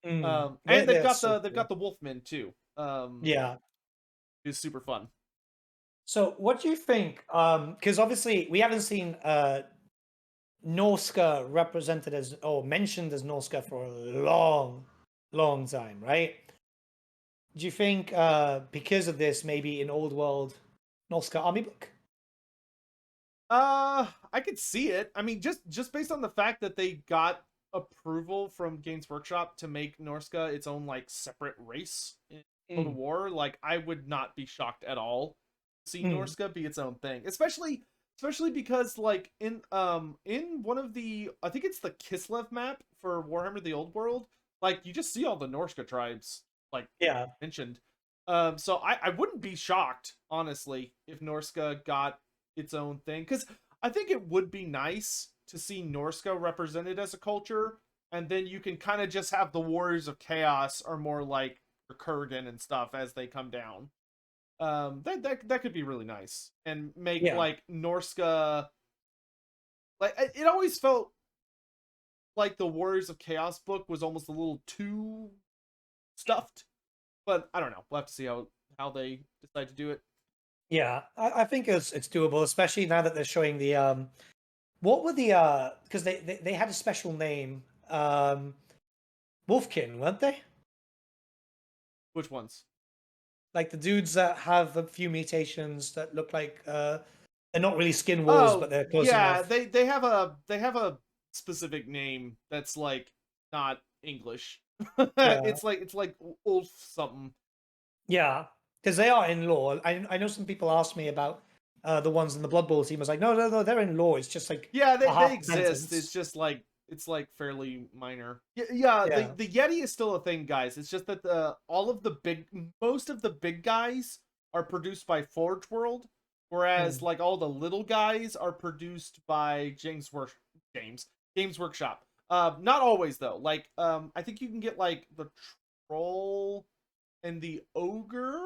And they've They're got so the cool. Wolfmen too. Yeah. Is super fun. So what do you think? Because obviously we haven't seen Norsca represented as or mentioned as Norsca for a long, long time, right? Do you think because of this, maybe in Old World, Norsca army book? I could see it. I mean, just based on the fact that they got approval from Games Workshop to make Norsca its own like separate race in Total Mm, War, like I would not be shocked at all to see mm, Norsca be its own thing. Especially because like in one of the, I think it's the Kislev map for Warhammer the Old World, like you just see all the Norsca tribes like yeah, mentioned. So I wouldn't be shocked, honestly, if Norsca got its own thing, because I think it would be nice to see Norsca represented as a culture, and then you can kind of just have the Warriors of Chaos or more like Kurgan and stuff as they come down. That could be really nice and make yeah, like Norsca, like it always felt like the Warriors of Chaos book was almost a little too stuffed, but I don't know. We'll have to see how they decide to do it. yeah. I think it's doable, especially now that they're showing the what were the because they had a special name, Wolfkin, weren't they? Which ones? Like the dudes that have a few mutations that look like they're not really skin wolves, but Oh they're close yeah, enough. they have a specific name that's like not English. Yeah, It's like Ulf something. yeah, because they are in law. I know some people asked me about the ones in the Blood Bowl team. I was like, no, no, no, they're in law. It's just like Yeah, a they half exist. It's sentence. just like it's like fairly minor. Yeah, yeah. The Yeah. the Yeti is still a thing, guys. It's just that most of the big guys are produced by Forge World, whereas Mm. like all the little guys are produced by James Games Workshop. Not always though. Like I think you can get like the troll and the ogre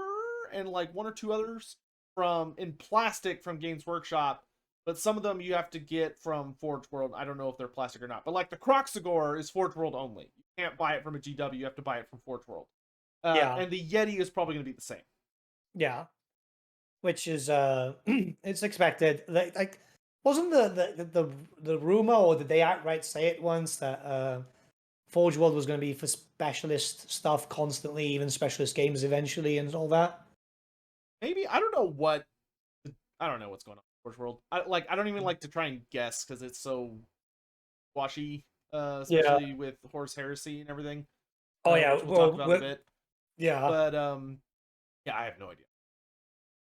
and like one or two others from in plastic from Games Workshop, but some of them you have to get from Forge World. I don't know if they're plastic or not, but like the Croxagore is Forge World only. You can't buy it from a GW. You have to buy it from Forge World. Yeah. And the Yeti is probably going to be the same. Yeah. Which is it's expected. Like wasn't the rumor, or did they outright say it once, that Forge World was going to be for specialist stuff constantly, even specialist games eventually, and all that? Maybe I don't know what's going on in Forge World. I don't even like to try and guess because it's so washy, Yeah. especially with Horus Heresy and everything, Oh yeah. which we'll talk Well, about in a bit. yeah. But yeah, I have no idea.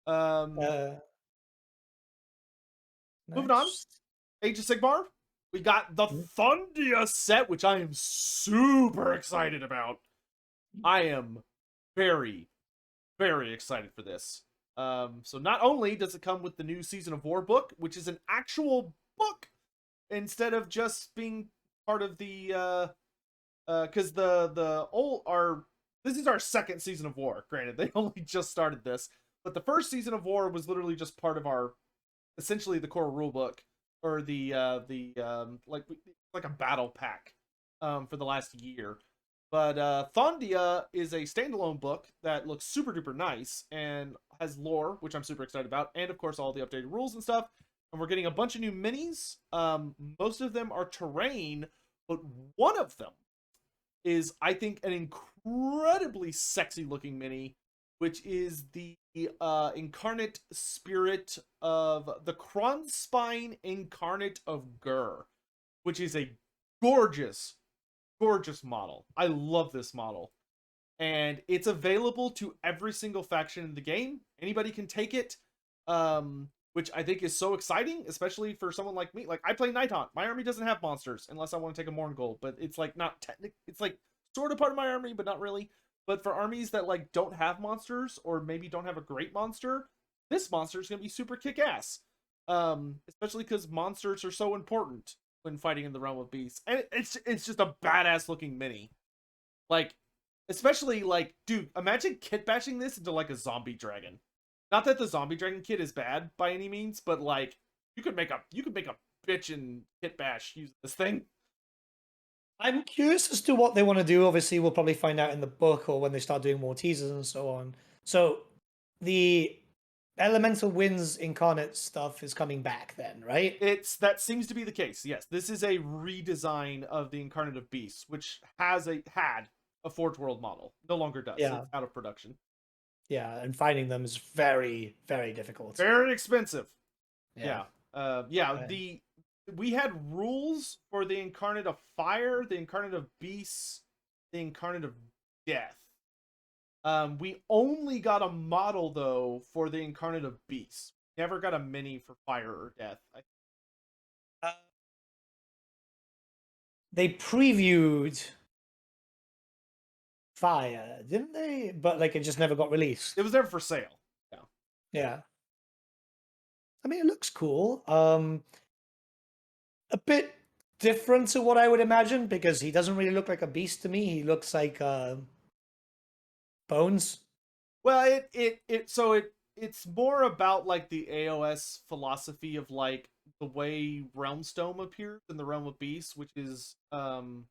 Um, Uh, Moving on, next. Age of Sigmar. We got the Thondia set, which I am super excited about. I am very, very excited for this. So not only does it come with the new Season of War book, which is an actual book instead of just being part of the because the old our this is our second Season of War. Granted, they only just started this, but the first Season of War was literally just part of our essentially the core rulebook, or the like a battle pack for the last year. But Thondia is a standalone book that looks super duper nice and has lore, which I'm super excited about, and of course all the updated rules and stuff. And we're getting a bunch of new minis. Most of them are terrain, but one of them is, I think, an incredibly sexy looking mini, which is the incarnate spirit of the Kronspine incarnate of Gur, which is a gorgeous, gorgeous model. I love this model. And it's available to every single faction in the game. Anybody can take it. Which I think is so exciting, especially for someone like me. Like I play Nighthaunt. My army doesn't have monsters unless I want to take a Mourngul, but it's like not technic. It's like sort of part of my army, but not really. But for armies that like don't have monsters or maybe don't have a great monster, this monster is gonna be super kick ass. Especially because monsters are so important when fighting in the realm of beasts, and it's just a badass looking mini. Like, especially like, dude, imagine kit bashing this into like a zombie dragon. Not that the zombie dragon kit is bad by any means, but like you could make a bitchin' kit bash using this thing. I'm curious as to what they want to do. Obviously, we'll probably find out in the book or when they start doing more teasers and so on. So the elemental winds incarnate stuff is coming back then, right? That seems to be the case. Yes, this is a redesign of the Incarnate of Beasts, which had a Forge World model. No longer does. Yeah, It's out of production. yeah, and finding them is very, very difficult. Very expensive. Yeah. Yeah. Yeah, Uh, we had rules for the Incarnate of Fire, the Incarnate of Beasts, the Incarnate of Death. We only got a model though for the Incarnate of Beasts. Never got a mini for Fire or Death. uh, they previewed Fire, didn't they? But like it just never got released. It was there for sale. Yeah. Yeah. I mean, it looks cool. A bit different to what I would imagine because he doesn't really look like a beast to me. He looks like Bones. Well, it's more about like the AoS philosophy of like the way Realmstone appears in the Realm of Beasts, which is the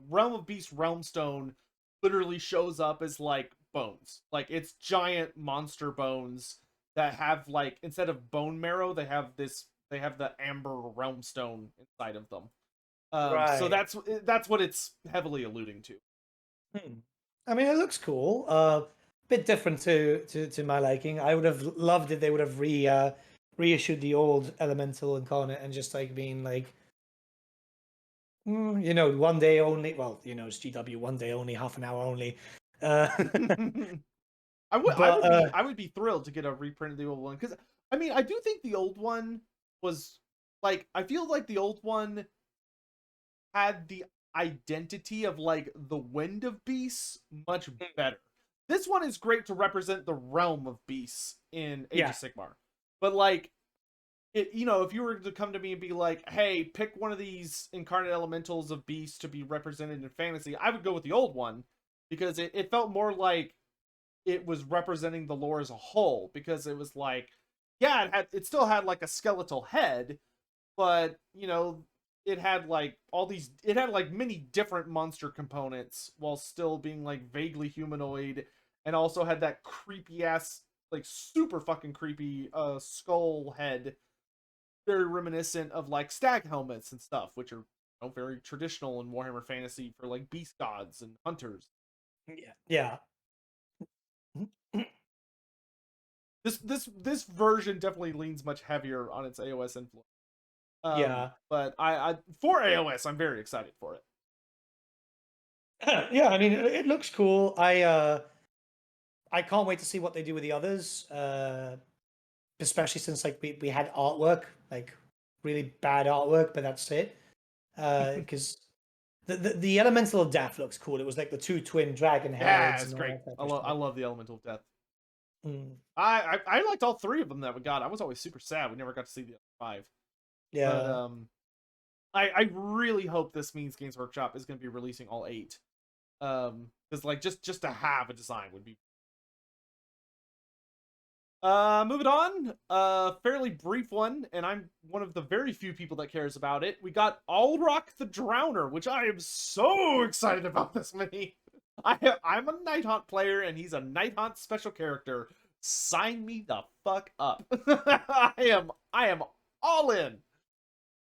Realm of Beasts Realmstone literally shows up as like bones. Like it's giant monster bones that have like instead of bone marrow, they have the amber Realmstone inside of them. So Right. that's what it's heavily alluding to. Hmm. I mean, it looks cool. Bit different to my liking. I would have loved if they would have reissued the old Elemental Incarnate and just like being like, one day only. Well, it's GW, one day only, half an hour only. Uh, but I would be thrilled to get a reprint of the old one because I mean I do think the old one was like I feel like the old one had the identity of like the Wind of Beasts much better. This one is great to represent the realm of beasts in Age yeah, of Sigmar, but like if you were to come to me and be like, "Hey, pick one of these incarnate elementals of beasts to be represented in fantasy," I would go with the old one because it felt more like it was representing the lore as a whole because it was like yeah it still had like a skeletal head but it had like it had like many different monster components while still being like vaguely humanoid and also had that creepy ass like super fucking creepy skull head very reminiscent of like stag helmets and stuff which are very traditional in Warhammer Fantasy for like beast gods and hunters. yeah. This version definitely leans much heavier on its AoS influence. Yeah. But I for AoS, I'm very excited for it. Yeah, I mean, it looks cool. I can't wait to see what they do with the others. Especially since like we had artwork, like really bad artwork, but that's it. Because the Elemental of Death looks cool. It was like the two twin dragon Yeah, heads it's and all great. that type of I shit. love the Elemental of Death. Mm, I liked all three of them that we got. I was always super sad we never got to see the other five. But yeah. I really hope this means Games Workshop is going to be releasing all eight. Because like just to have a design would be. Moving on. Fairly brief one, and I'm one of the very few people that cares about it. We got Allrock the Drowner, which I am so excited about this mini. I'm a Nighthaunt player, and he's a Nighthaunt special character. Sign me the fuck up. I am all in.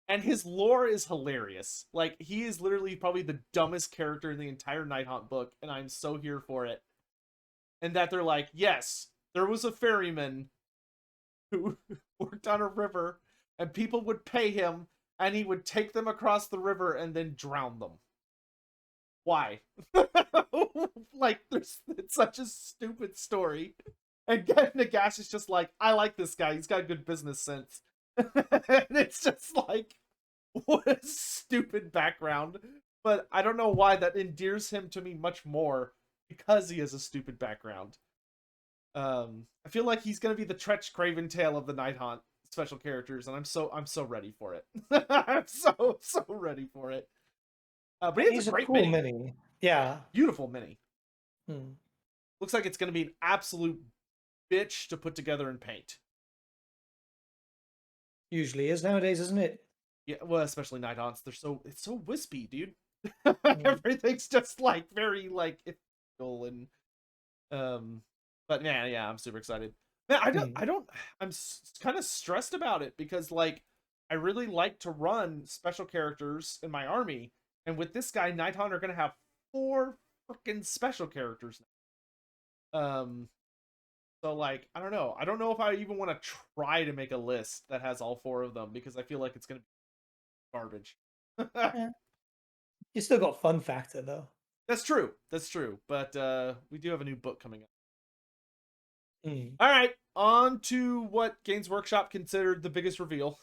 And his lore is hilarious. Like he is literally probably the dumbest character in the entire Nighthaunt book, and I'm so here for it. And that they're like, yes, there was a ferryman who worked on a river, and people would pay him, and he would take them across the river and then drown them. Why? Like, it's such a stupid story. And Nagash is just like, I like this guy. He's got good business sense. And it's just like, what a stupid background. But I don't know why that endears him to me much more because he has a stupid background. I feel like he's gonna be the Tretch Craven Tail of the Night Haunt special characters, and I'm so ready for it. I'm so ready for it. But it's a He's a great cool mini, mini. Yeah. beautiful mini. Hmm. Looks like it's gonna be an absolute bitch to put together and paint. Usually is nowadays, isn't it? Yeah, well, especially Night Haunts. It's so wispy, dude. Hmm. Everything's just like very like ethereal and but yeah, I'm super excited. Man, Hmm. I'm kind of stressed about it because like I really like to run special characters in my army, and with this guy, Nighthaunt are gonna have 4 freaking special characters now. So like I don't know if I even want to try to make a list that has all 4 of them because I feel like it's gonna be garbage. Yeah. You still got fun factor though. That's true. That's true. But we do have a new book coming up. Hmm. All right, on to what Games Workshop considered the biggest reveal.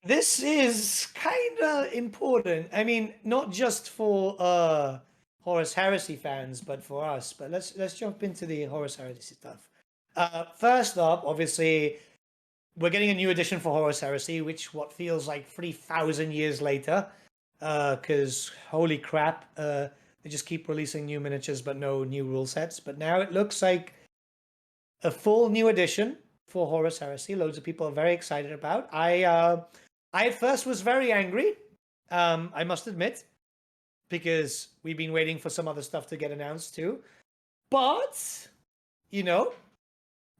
This is kind of important. I mean, not just for Horus Heresy fans, but for us. But let's jump into the Horus Heresy stuff. First up, obviously, we're getting a new edition for Horus Heresy, which what feels like 3,000 years later. Because holy crap, they just keep releasing new miniatures, but no new rule sets. But now it looks like a full new edition for Horus Heresy. Loads of people are very excited about. I at first was very angry. I must admit, because we've been waiting for some other stuff to get announced too. But you know,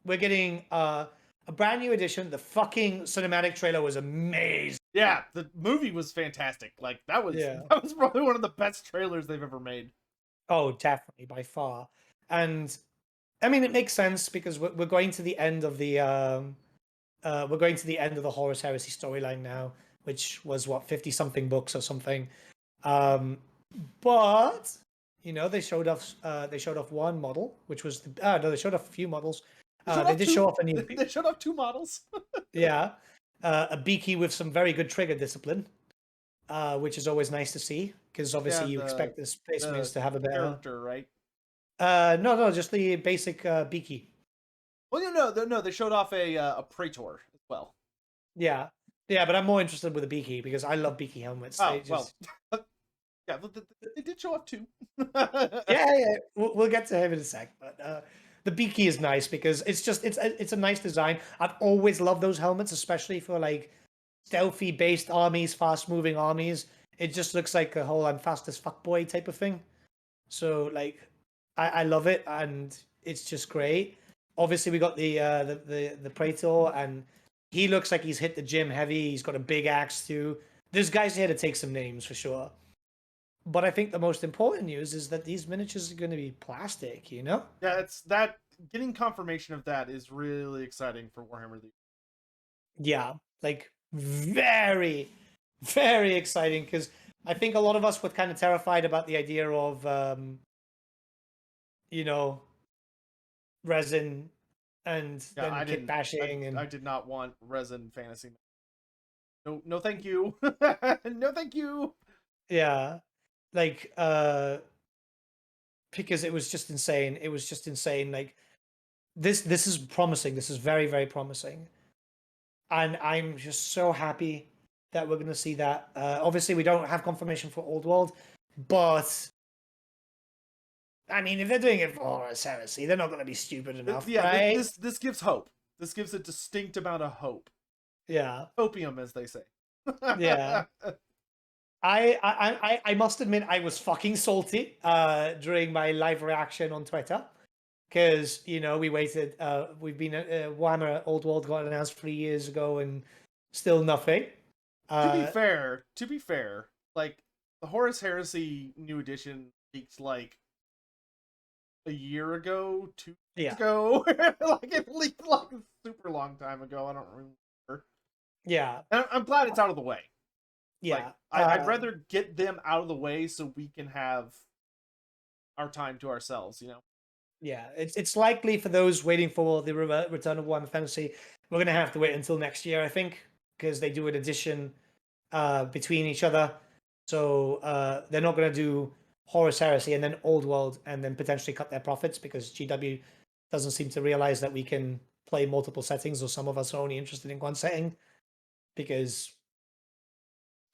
we're getting a brand new edition. The fucking cinematic trailer was amazing. Yeah, the movie was fantastic. Like Yeah. that was probably one of the best trailers they've ever made. Oh, definitely by far. And I mean, it makes sense because we're going to the end of the we're going to the end of the Horus Heresy storyline now, which was what 50 something books or something. Um, but they showed off one model, which was no, they showed off a few models. They showed They off did show two. off a new They showed off 2 models. yeah, a beaky with some very good trigger discipline, which is always nice to see because obviously Yeah, you expect the Space Marines the to have a better. character, right? No, just the basic beaky. Well, no, they showed off a Praetor as well. Yeah, yeah, but I'm more interested with the beaky because I love beaky helmets. They Oh well, just yeah, they did show off 2. yeah. We'll get to him in a sec. But the beaky is nice because it's a nice design. I've always loved those helmets, especially for like stealthy based armies, fast moving armies. It just looks like a whole I'm fast as fuck boy type of thing. So like I love it and it's just great. Obviously we got the Praetor and he looks like he's hit the gym heavy. He's got a big axe too. There's guys here to take some names for sure. But I think the most important news is that these miniatures are going to be plastic, you know? Yeah, it's that getting confirmation of that is really exciting for Warhammer. Yeah, like very, very exciting because I think a lot of us were kind of terrified about the idea of, you know, resin and Yeah, then kit bashing I and did not want resin fantasy. No, no, thank you. No, thank you. yeah, like because it was just insane. It was just insane. Like this is promising. This is very, very promising. And I'm just so happy that we're going to see that. Obviously, we don't have confirmation for Old World, but I mean, if they're doing it for Horus Heresy, they're not going to be stupid enough, Yeah, right? this gives hope. This gives a distinct amount of hope. Yeah, Opium, as they say. yeah. I must admit I was fucking salty during my live reaction on Twitter because we waited. We've been Warhammer Old World got announced 3 years ago and still nothing. To be fair, like the Horus Heresy new edition leaked like a year ago, 2 years Yeah, ago. Like it leaked like a super long time ago. I don't remember. yeah, And I'm glad it's out of the way. Like yeah. I'd rather get them out of the way so we can have our time to ourselves. Yeah, it's likely for those waiting for the return of Warhammer Fantasy, we're gonna have to wait until next year, I think, because they do an edition between each other. So they're not gonna do Horus Heresy and then Old World, and then potentially cut their profits because GW doesn't seem to realize that we can play multiple settings, or some of us are only interested in one setting. Because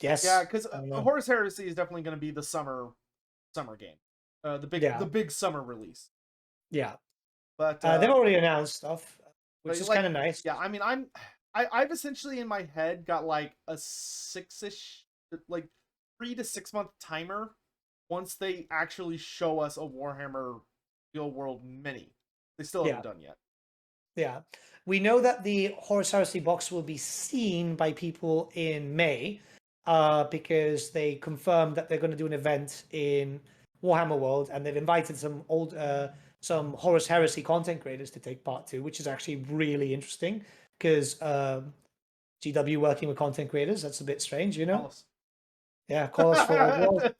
Yeah, yes, because I don't know. Horus Heresy is definitely going to be the summer game, the Yeah, big summer release. yeah. But They've already announced stuff, which is kind like, of nice. yeah, I mean, I've essentially in my head got like a 6-ish, like 3 to 6 month timer once they actually show us a Warhammer Real World Mini. They still Yeah, haven't done yet. yeah. We know that the Horus Heresy box will be seen by people in May, because they confirmed that they're going to do an event in Warhammer World, and they've invited some Horus Heresy content creators to take part too, which is actually really interesting because GW working with content creators, that's a bit strange, you know? Hollis. Yeah, call us for World,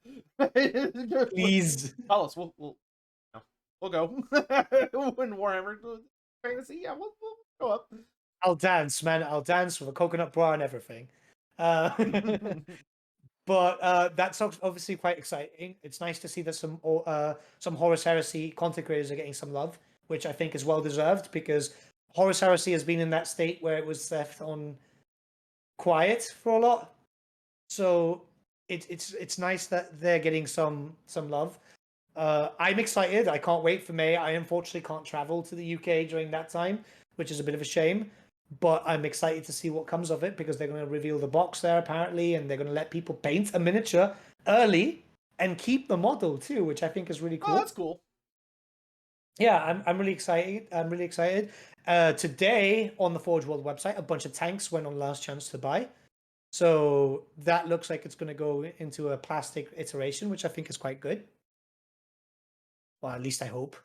please. Hollis, we'll go. When Warhammer Fantasy, yeah, we'll go up. I'll dance, man. I'll dance with a coconut bra and everything. Uh, but that's obviously quite exciting. It's nice to see that some Horus Heresy content creators are getting some love, which I think is well deserved because Horus Heresy has been in that state where it was left on quiet for a lot. So it's nice that they're getting some love. I'm excited. I can't wait for May. I unfortunately can't travel to the UK during that time, which is a bit of a shame. But I'm excited to see what comes of it because they're going to reveal the box there apparently, and they're going to let people paint a miniature early and keep the model too, which I think is really Oh, cool. that's cool. Yeah, I'm really excited. I'm really excited. Today on the Forge World website, a bunch of tanks went on last chance to buy. So that looks like it's going to go into a plastic iteration, which I think is quite good. Well, at least I hope.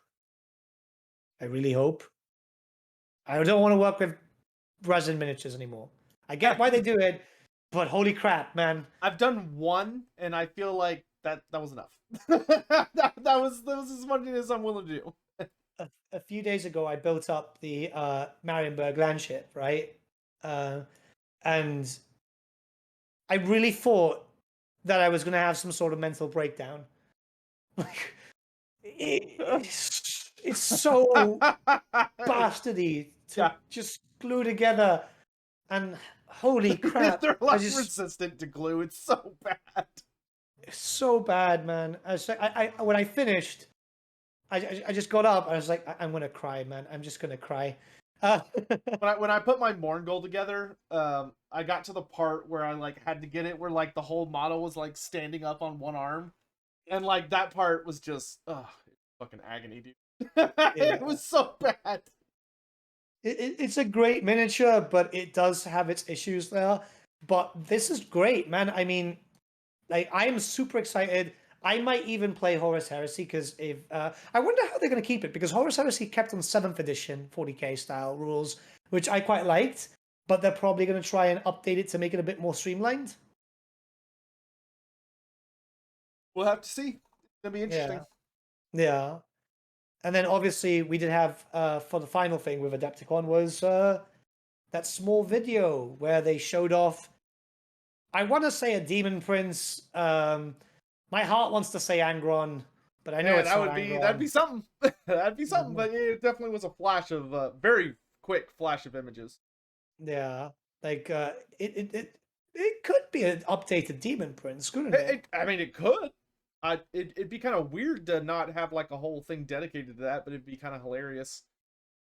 I really hope. I don't want to work with resin miniatures anymore. I get why they do it, but holy crap, man. I've done one, and I feel like that was enough. that was as much as I'm willing to do. A few days ago, I built up the Marienburg landship, right? And I really thought that I was going to have some sort of mental breakdown. Like, it's so bastardy to Yeah, just glue together, and holy crap, they're I like just resistant to glue. It's so bad. it's so bad, man. I when I finished, I just got up. I was like, I'm gonna cry, man. I'm just gonna cry. Uh, When I put my Morn together, I got to the part where I like had to get it where like the whole model was like standing up on one arm, and like that part was just fucking agony, dude. It yeah, was so bad. it's a great miniature, but it does have its issues there. But this is great, man. I mean, like I am super excited. I might even play Horus Heresy because if I wonder how they're going to keep it because Horus Heresy kept on 7th edition 40k style rules, which I quite liked, but they're probably going to try and update it to make it a bit more streamlined. We'll have to see. It's gonna be Yeah, interesting. yeah. And then obviously we did have for the final thing with Adepticon was that small video where they showed off. I want to say a demon prince. My heart wants to say Angron, but I know Man, it's not that'd Angron. be something. That'd be something. Mhm. But it definitely was a flash of very quick flash of images. Yeah, like it could be an updated demon prince, couldn't it? I mean, it could. It'd be kind of weird to not have like a whole thing dedicated to that, but it'd be kind of hilarious.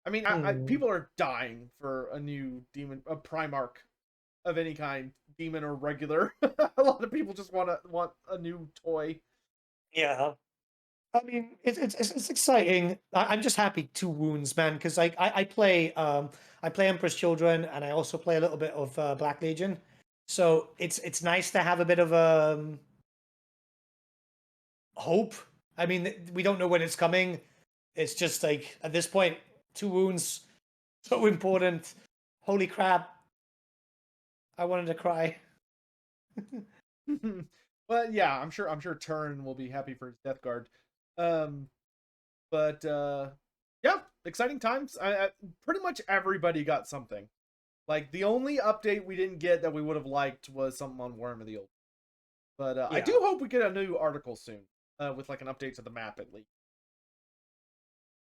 I mean, Hmm. people are dying for a new demon, a Primarch of any kind, demon or regular. A lot of people just want a new toy. Yeah. I mean, it's exciting. I'm just happy 2 wounds, man, because like I play Emperor's Children and I also play a little bit of Black Legion, so it's nice to have a bit of hope. I mean, we don't know when it's coming. It's just like at this point, 2 wounds, so important. Holy crap! I wanted to cry. But yeah, I'm sure Turin will be happy for his Death Guard. Um, but yeah, exciting times. Pretty much everybody got something. Like the only update we didn't get that we would have liked was something on Worm of the Old. But I Yeah, do hope we get a new article soon. with like an update to the map at least.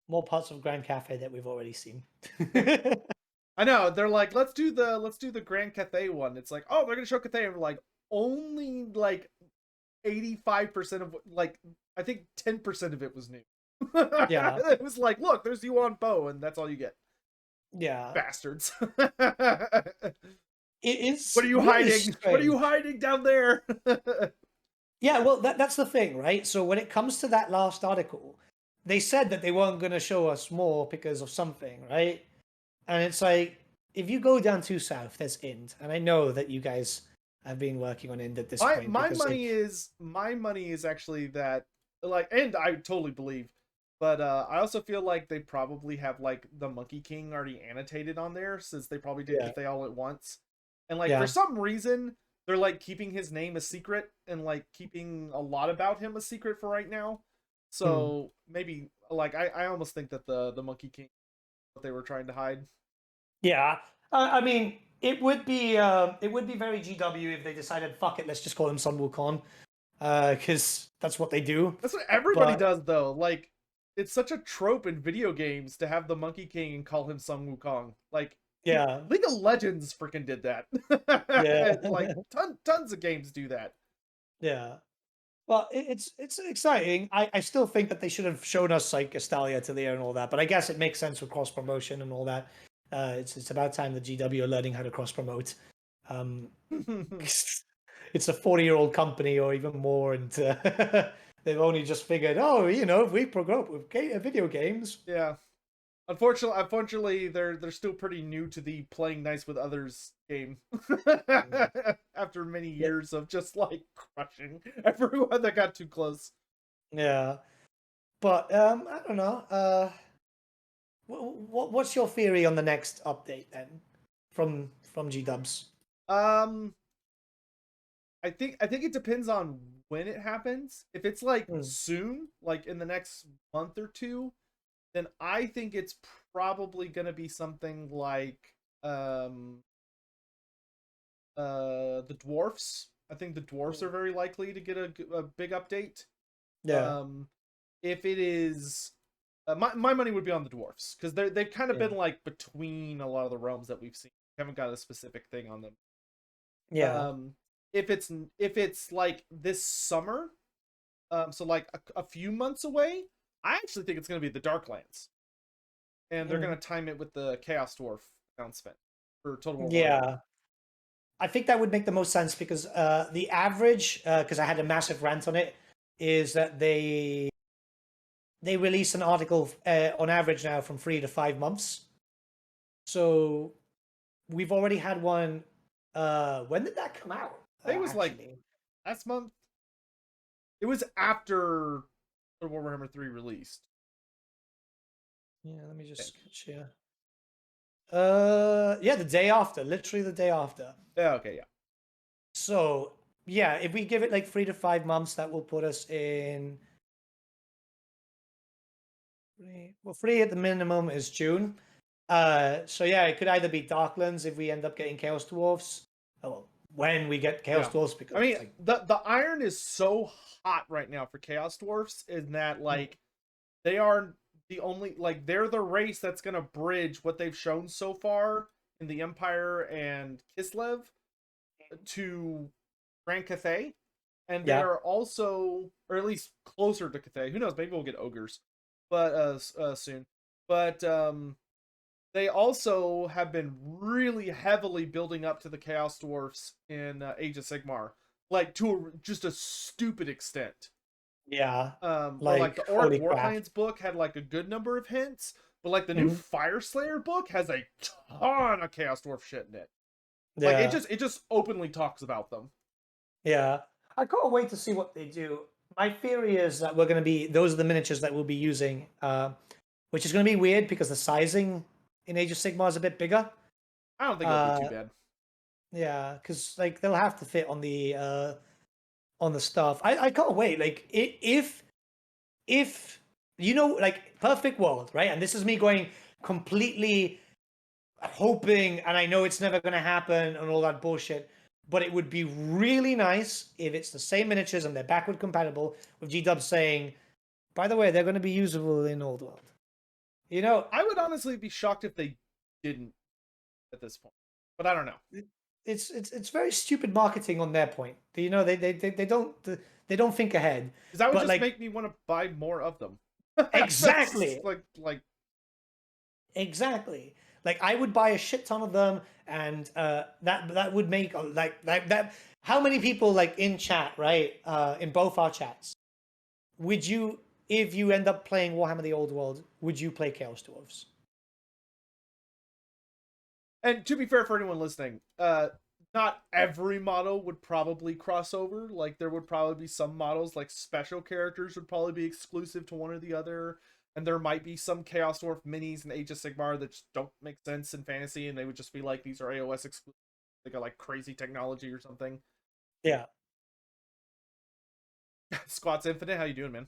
More parts of Grand Cafe that we've already seen. I know they're like, let's do the Grand Cathay one. It's like, oh, they're gonna show Cathay, and we're like, only like 85% of like I think 10% of it was new. Yeah, It was like, look, there's Yuan Bo, and that's all you get. yeah. Bastards. It is. What are you really hiding? strange. What are you hiding down there? Yeah, well, that's the thing, right? So when it comes to that last article, they said that they weren't going to show us more because of something, right? And it's like, if you go down to south, there's Ind, and I know that you guys have been working on Ind at this point. my because money is actually that, like, and I totally believe, but I also feel like they probably have like the Monkey King already annotated on there, since they probably did Yeah. Cathay all at once, and like Yeah. for some reason they're like keeping his name a secret and like keeping a lot about him a secret for right now. So maybe like I almost think that the Monkey King, what they were trying to hide. Yeah, I mean, it would be very GW if they decided, fuck it, let's just call him Sun Wukong, because that's what they do. That's what everybody But does, though. Like, it's such a trope in video games to have the Monkey King and call him Sun Wukong. Like, yeah, League of Legends freaking did that. yeah, Like, tons of games do that. yeah. Well, it's exciting. I still think that they should have shown us like Estalia, Tilea, and all that. But I guess it makes sense with cross promotion and all that. It's about time the GW are learning how to cross promote. It's a 40-year-old company or even more, and they've only just figured, oh, if we promote with video games. Yeah. Unfortunately, they're still pretty new to the playing nice with others game. After many Yeah. years of just like crushing everyone that got too close. Yeah, but I don't know. What's your theory on the next update then, from G Dubs? I think it depends on when it happens. If it's like soon, like in the next month or two, then I think it's probably gonna be something like the dwarfs. I think the dwarfs are very likely to get a big update. Yeah, If it is, my money would be on the dwarfs, because they've kind of been like between a lot of the realms that we've seen. We haven't got a specific thing on them. yeah. If it's like this summer, so like a few months away, I actually think it's going to be the Darklands, and they're going to time it with the Chaos Dwarf announcement for Total War. Yeah, I think that would make the most sense, because the average, because I had a massive rant on it, is that they release an article on average now from 3 to 5 months. So we've already had one. When did that come out? It was like last month. It was after Warhammer 3 released. Yeah, let me just share. Yeah, the day after, literally the day after. Yeah, okay, yeah. So yeah, if we give it like 3 to 5 months, that will put us in. Well, 3 at the minimum is June. So yeah, it could either be Darklands if we end up getting Chaos Dwarfs. Oh, well, when we get Chaos Dwarfs, because I mean, the iron is so hot right now for Chaos Dwarfs, in that like they are the only, like, they're the race that's gonna bridge what they've shown so far in the Empire and Kislev to Grand Cathay, and they are also, or at least closer to Cathay. Who knows? Maybe we'll get ogres, but soon. But they also have been really heavily building up to the Chaos Dwarfs in Age of Sigmar, like to just a stupid extent. Yeah. Like the Auric Warplanes book had like a good number of hints, but like the new Fire Slayer book has a ton of Chaos Dwarf shit in it. Like it just openly talks about them. Yeah. I can't wait to see what they do. My theory is that we're going to be, those are the miniatures that we'll be using, which is going to be weird because the sizing in Age of Sigmar is a bit bigger. I don't think it'll be too bad. Yeah, because like they'll have to fit on the stuff. I can't wait. Like if like perfect world, right? And this is me going completely hoping, and I know it's never going to happen and all that bullshit. but it would be really nice if it's the same miniatures and they're backward compatible with G-Dub saying, by the way, they're going to be usable in Old World. You know, I would honestly be shocked if they didn't at this point, but I don't know. it's very stupid marketing on their point. You know, they don't think ahead. Because that would But just like make me want to buy more of them. exactly, Like like I would buy a shit ton of them, and that would make like that. How many people like in chat, right? In both our chats, would you, if you end up playing Warhammer: The Old World, would you play Chaos Dwarfs? and to be fair for anyone listening, not every model would probably cross over. Like there would probably be some models, like special characters would probably be exclusive to one or the other. And there might be some Chaos Dwarf minis and Age of Sigmar that just don't make sense in fantasy, and they would just be like, these are AOS exclusive. They got like crazy technology or something. Yeah, Squats Infinite, how you doing, man?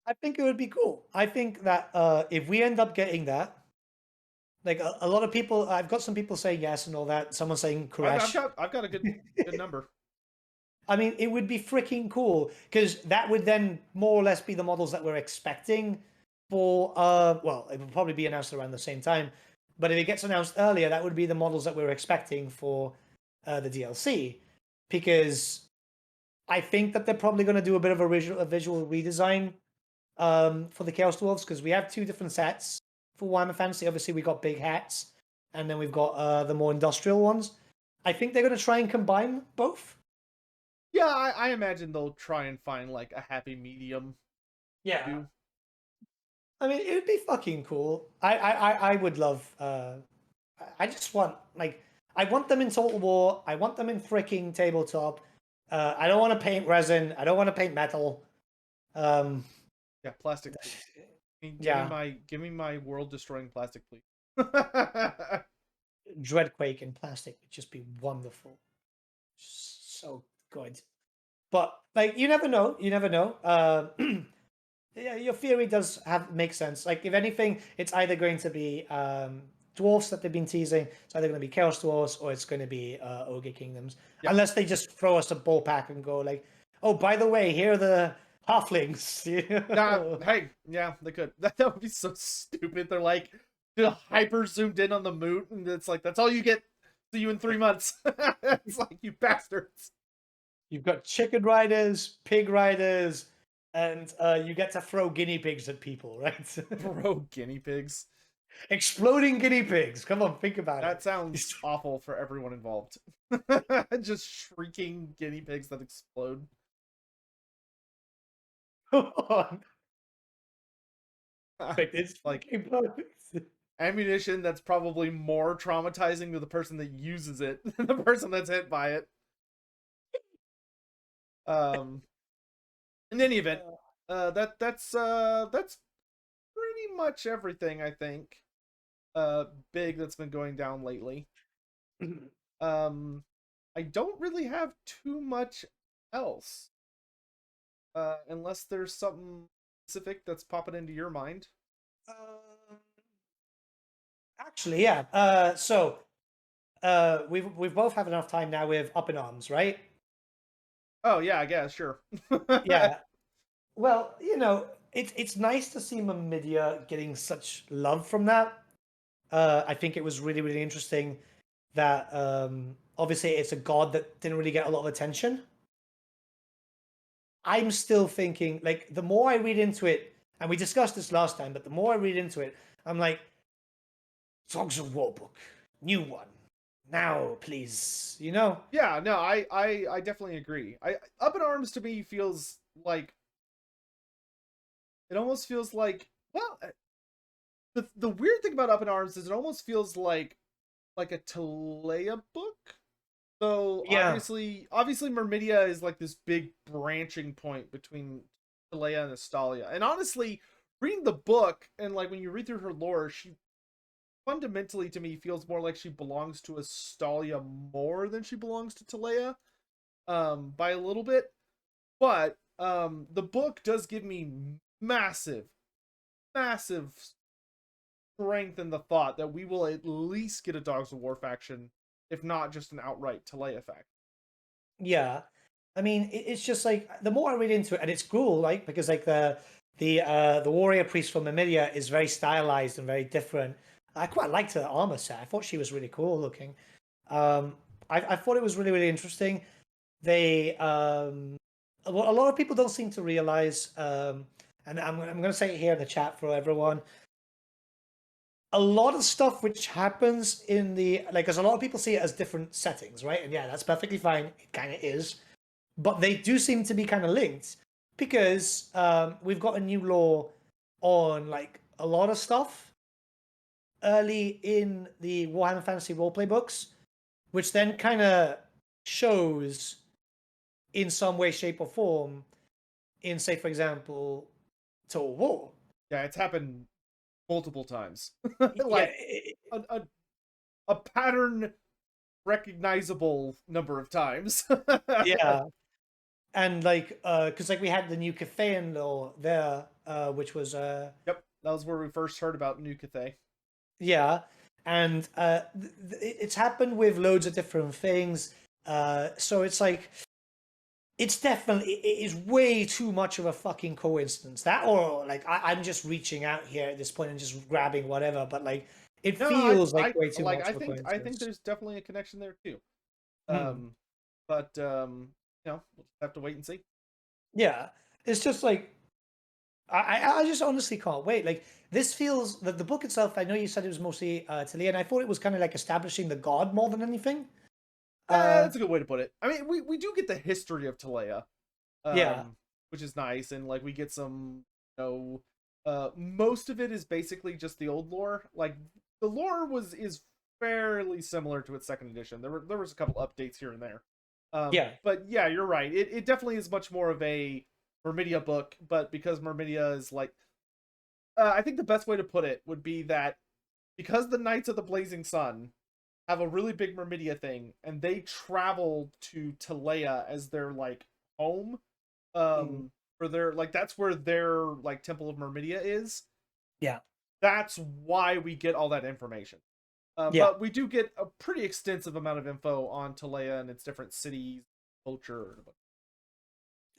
I think it would be cool. I think that if we end up getting that, like a lot of people, I've got some people saying yes and all that. Someone saying Koresh. I've got a good number. I mean, it would be freaking cool because that would then more or less be the models that we're expecting for. Well, it would probably be announced around the same time, but if it gets announced earlier, that would be the models that we're expecting for the DLC. Because I think that they're probably going to do a bit of a visual redesign for the Chaos Dwarves because we have two different sets for Warhammer Fantasy. Obviously, we got big hats, and then we've got the more industrial ones. I think they're going to try and combine both. Yeah, I imagine they'll try and find like a happy medium. Yeah. Too. I mean, it would be fucking cool. I would love. I just want like I want them in Total War. I want them in freaking tabletop. I don't want to paint resin. I don't want to paint metal. Um, Yeah, plastic. yeah, Give me my world destroying plastic, please. Dreadquake in plastic would just be wonderful. So good. But like, you never know. You never know. Yeah, your theory does make sense. Like, if anything, it's either going to be dwarfs that they've been teasing. It's either going to be chaos dwarfs or it's going to be ogre kingdoms. Yeah. Unless they just throw us a ball pack and go like, "Oh, by the way, here are the halflings." Hey, yeah, they could. That would be so stupid. They're like hyper zoomed in on the moon, and it's like that's all you get. See you in 3 months. It's like you bastards. You've got chicken riders, pig riders, and you get to throw guinea pigs at people, right? Bro, guinea pigs. Exploding guinea pigs. Come on, think about That it. sounds awful for everyone involved. Just shrieking guinea pigs that explode. Come on. It's Like fucking perfect. ammunition that's probably more traumatizing to the person that uses it than the person that's hit by it. In any event, that's pretty much everything I think. Big that's been going down lately. Um, I don't really have too much else. Unless there's something specific that's popping into your mind. Um, actually, yeah. So we've both had enough time now with Up in Arms, right? Oh yeah, I guess sure. Yeah. Well, you know, it's nice to see Mamidia getting such love from that. I think it was really interesting that obviously it's a god that didn't really get a lot of attention. I'm still thinking, like, the more I read into it, and we discussed this last time, but the more I read into it, I'm like, Songs of War book, new one, now, please. You know? Yeah, no, I definitely agree. I Up in Arms to me feels like it almost feels like well, the weird thing about Up in Arms is it almost feels like a Tilea book. So Yeah. obviously Myrmidia is like this big branching point between Tilea and Estalia. And honestly, reading the book and like when you read through her lore, she fundamentally to me feels more like she belongs to Estalia more than she belongs to Tilea. By a little bit. But the book does give me massive strength in the thought that we will at least get a Dogs of War faction, if not just an outright Tilea faction. Yeah, I mean, it's just like the more I read into it, and it's cool, like because like the warrior priest from Emilia is very stylized and very different. I quite liked her armor set. I thought she was really cool looking. Um, I thought it was really really interesting. They a lot of people don't seem to realize, and I'm going to say it here in the chat for everyone. A lot of stuff which happens in the like, because a lot of people see it as different settings, right? And yeah, that's perfectly fine. It kind of is, but they do seem to be kind of linked because we've got a new law on like a lot of stuff early in the Warhammer Fantasy roleplay books, which then kind of shows in some way, shape, or form in, say, for example, Total War. Yeah, it's happened multiple times. Yeah, Like a pattern recognizable number of times. yeah, and like, because like we had the new Cathayan law there, which was Yep, that was where we first heard about New Cathay. yeah, and it's happened with loads of different things. So it's like it's definitely it is way too much of a fucking coincidence. That or like I'm just reaching out here at this point and just grabbing whatever, but like it No, feels like way too much I of a I think coincidence. there's definitely a connection there too. Hmm. But we'll just have to wait and see. Yeah, it's just like I just honestly can't wait. Like this feels the book itself. I know you said it was mostly Talia, and I thought it was kind of like establishing the god more than anything. That's a good way to put it. I mean, we do get the history of Tilea, Yeah, which is nice, and like we get some, most of it is basically just the old lore. Like the lore is fairly similar to its second edition. There was a couple updates here and there, yeah, but yeah, you're right. It definitely is much more of a Myrmidia book, but because Myrmidia is like, I think the best way to put it would be that because the Knights of the Blazing Sun have a really big Myrmidia thing, and they travel to Tilea as their like home. mm, For their like that's where their like Temple of Myrmidia is. yeah, That's why we get all that information. yeah. But we do get a pretty extensive amount of info on Tilea and its different cities, culture.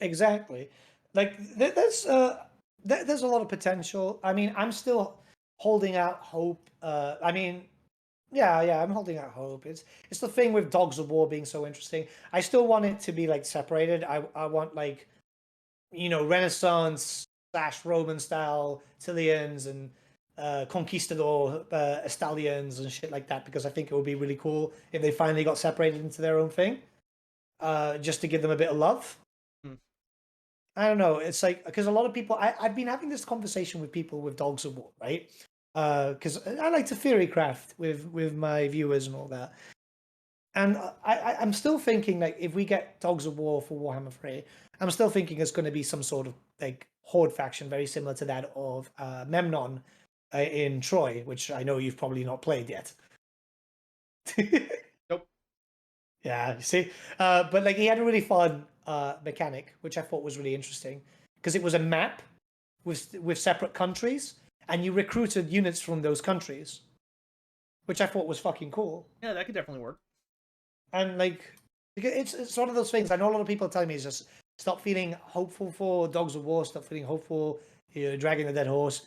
Exactly. Like there's a lot of potential. I mean, I'm still holding out hope. I mean, yeah, I'm holding out hope. It's the thing with Dogs of War being so interesting. I still want it to be like separated. I want like Renaissance slash Roman style Tileans and conquistador Estalians and shit like that because I think it would be really cool if they finally got separated into their own thing. Just to give them a bit of love. Hmm. I don't know. It's like because a lot of people. I've been having this conversation with people with Dogs of War, right? Because I like to theory craft with my viewers and all that. And I'm still thinking like if we get Dogs of War for Warhammer 3, I'm still thinking it's going to be some sort of like horde faction very similar to that of Memnon in Troy, which I know you've probably not played yet. Nope. Yeah, you see, but like he had a really fun mechanic, which I thought was really interesting because it was a map with separate countries, and you recruited units from those countries, which I thought was fucking cool. Yeah, that could definitely work. And like, it's one of those things. I know a lot of people tell me is just stop feeling hopeful for Dogs of War, stop feeling hopeful, dragging the dead horse.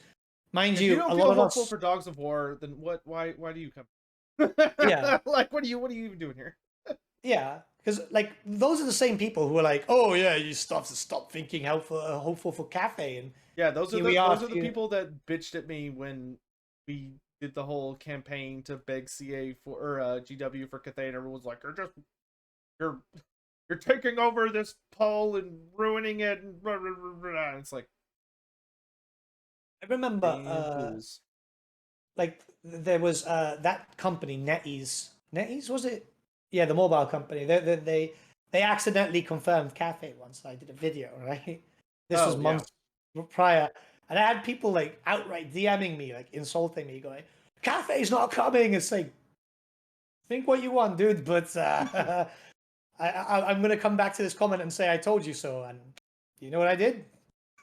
Mind If you you, don't a lot feel of hopeful us, for Dogs of War, then what? Why do you come? yeah, Like, what are you even doing here? yeah, because like those are the same people who are like, oh yeah, you stop thinking hopeful for cafe, and Yeah, here we are. those are the people that bitched at me when we did the whole campaign to beg CA for or GW for Cathay, and everyone's like, you're you're taking over this poll and ruining it, and blah, blah, blah, blah. And it's like I remember, damn fools. like there was that company NetEase was it? Yeah, the mobile company. They accidentally confirmed cafe once. I did a video, right? This was Oh yeah, months prior, and I had people like outright DMing me, like insulting me, going, "Cafe's not coming." It's like, think what you want, dude, but I'm gonna come back to this comment and say I told you so. And you know what I did?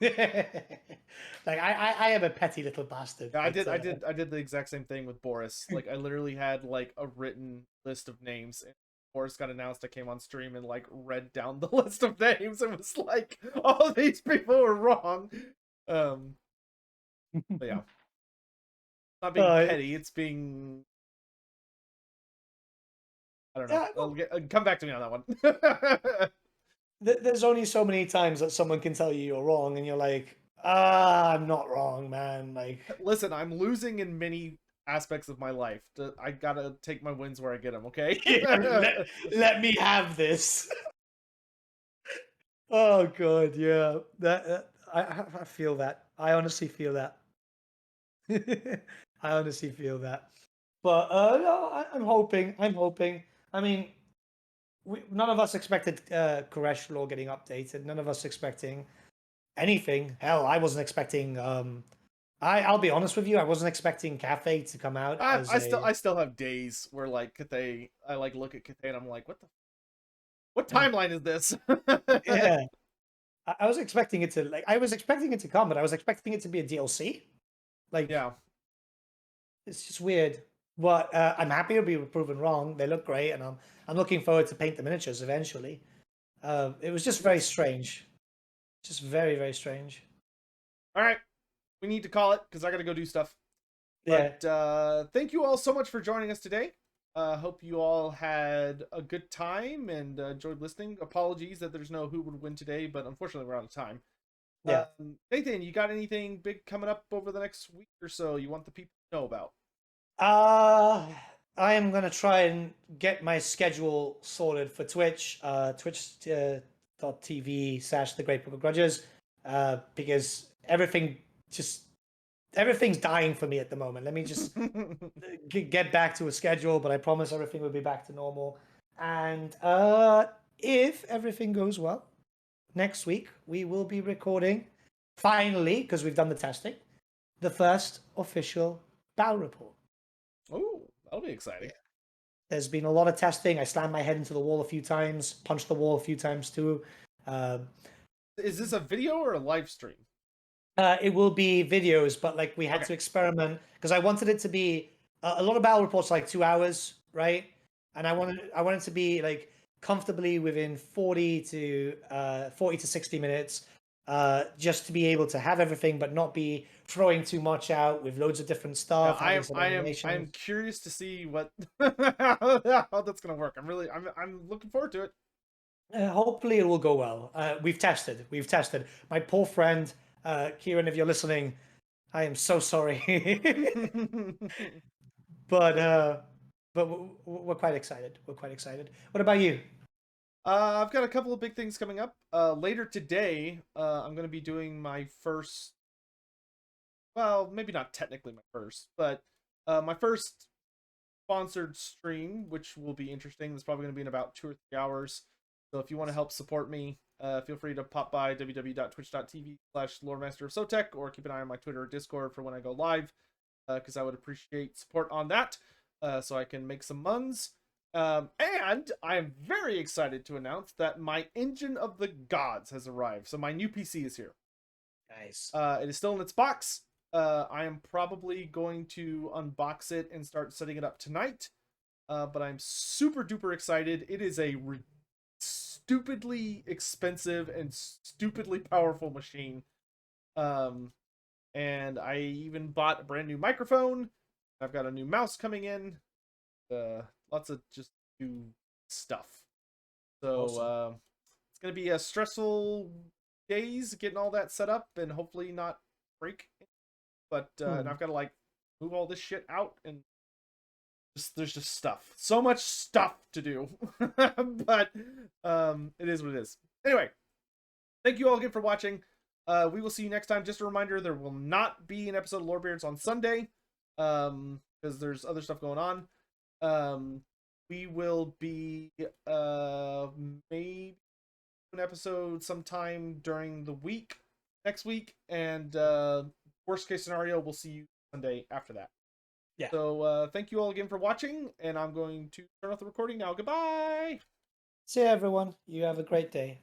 Like I am a petty little bastard, Yeah, but I did the exact same thing with Boris. Like I literally had like a written list of names, and Boris got announced. I came on stream and like read down the list of names and was like, all these people are wrong. Um, but yeah, not being uh, petty. It's being, I don't know. yeah, I'll come back to me on that one. there's only so many times that someone can tell you you're wrong, and you're like, ah, I'm not wrong, man. Like, Listen, I'm losing in many aspects of my life. I gotta take my wins where I get them. Okay. let me have this. Oh god, yeah. I feel that. I honestly feel that. I honestly feel that. But no, I'm hoping. I'm hoping. I mean, none of us expected Koresh Law getting updated. None of us expecting anything. Hell, I wasn't expecting. I'll be honest with you. I wasn't expecting Cafe to come out as a. I still have days where like Cathay, I like look at Cathay and I'm like, what Yeah. timeline is this? Yeah. I was expecting it to like. I was expecting it to come, but I was expecting it to be a DLC. Like, Yeah. it's just weird. But I'm happy to be proven wrong. They look great, and I'm looking forward to paint the miniatures eventually. It was just very strange. Just very, very strange. All right, we need to call it because I got to go do stuff. Yeah. But thank you all so much for joining us today. Hope you all had a good time and enjoyed listening. Apologies that there's no who would win today, but unfortunately we're out of time. Yeah. Nathan, you got anything big coming up over the next week or so you want the people to know about? Uh, I am gonna try and get my schedule sorted for Twitch. Twitch .tv/ The Great Book of Grudges. Because everything's dying for me at the moment. Let me just get back to a schedule, but I promise everything will be back to normal. And if everything goes well, next week we will be recording finally, because we've done the testing, the first official battle report. Oh, that'll be exciting. Yeah. There's been a lot of testing. I slammed my head into the wall a few times, punched the wall a few times too. Is this a video or a live stream? It will be videos, but like we had Okay. to experiment because I wanted it to be a lot of battle reports like 2 hours, right? And I wanted to be like comfortably within 40 to 60 minutes, just to be able to have everything, but not be throwing too much out with loads of different Yeah, stuff, having some I am animations. curious to see what how that's gonna work. I'm looking forward to it. Hopefully, it will go well. We've tested. We've tested. My poor friend, Kieran, if you're listening, I am so sorry. but we're quite excited. We're quite excited. What about you? I've got a couple of big things coming up. Later today, I'm going to be doing my first, well, maybe not technically my first, but my first sponsored stream, which will be interesting. It's probably going to be in about 2 or 3 hours. So if you want to help support me, feel free to pop by www.twitch.tv/loremaster of Sotek, or keep an eye on my Twitter or Discord for when I go live, because I would appreciate support on that, so I can make some muns. And I am very excited to announce that my Engine of the Gods has arrived. So my new PC is here. Nice. It is still in its box. I am probably going to unbox it and start setting it up tonight. But I'm super duper excited. It is a stupidly expensive and stupidly powerful machine. And I even bought a brand new microphone. I've got a new mouse coming in. Lots of just new stuff. So Awesome. it's gonna be a stressful days getting all that set up and hopefully not break. But and I've got to like move all this shit out and there's just stuff. So much stuff to do. But it is what it is. Anyway, thank you all again for watching. We will see you next time. Just a reminder, there will not be an episode of Lorebeards on Sunday. Because there's other stuff going on. We will be maybe an episode sometime during the week next week, and worst case scenario, we'll see you Sunday after that. Yeah. So thank you all again for watching, and I'm going to turn off the recording now. Goodbye. See you, everyone. You have a great day.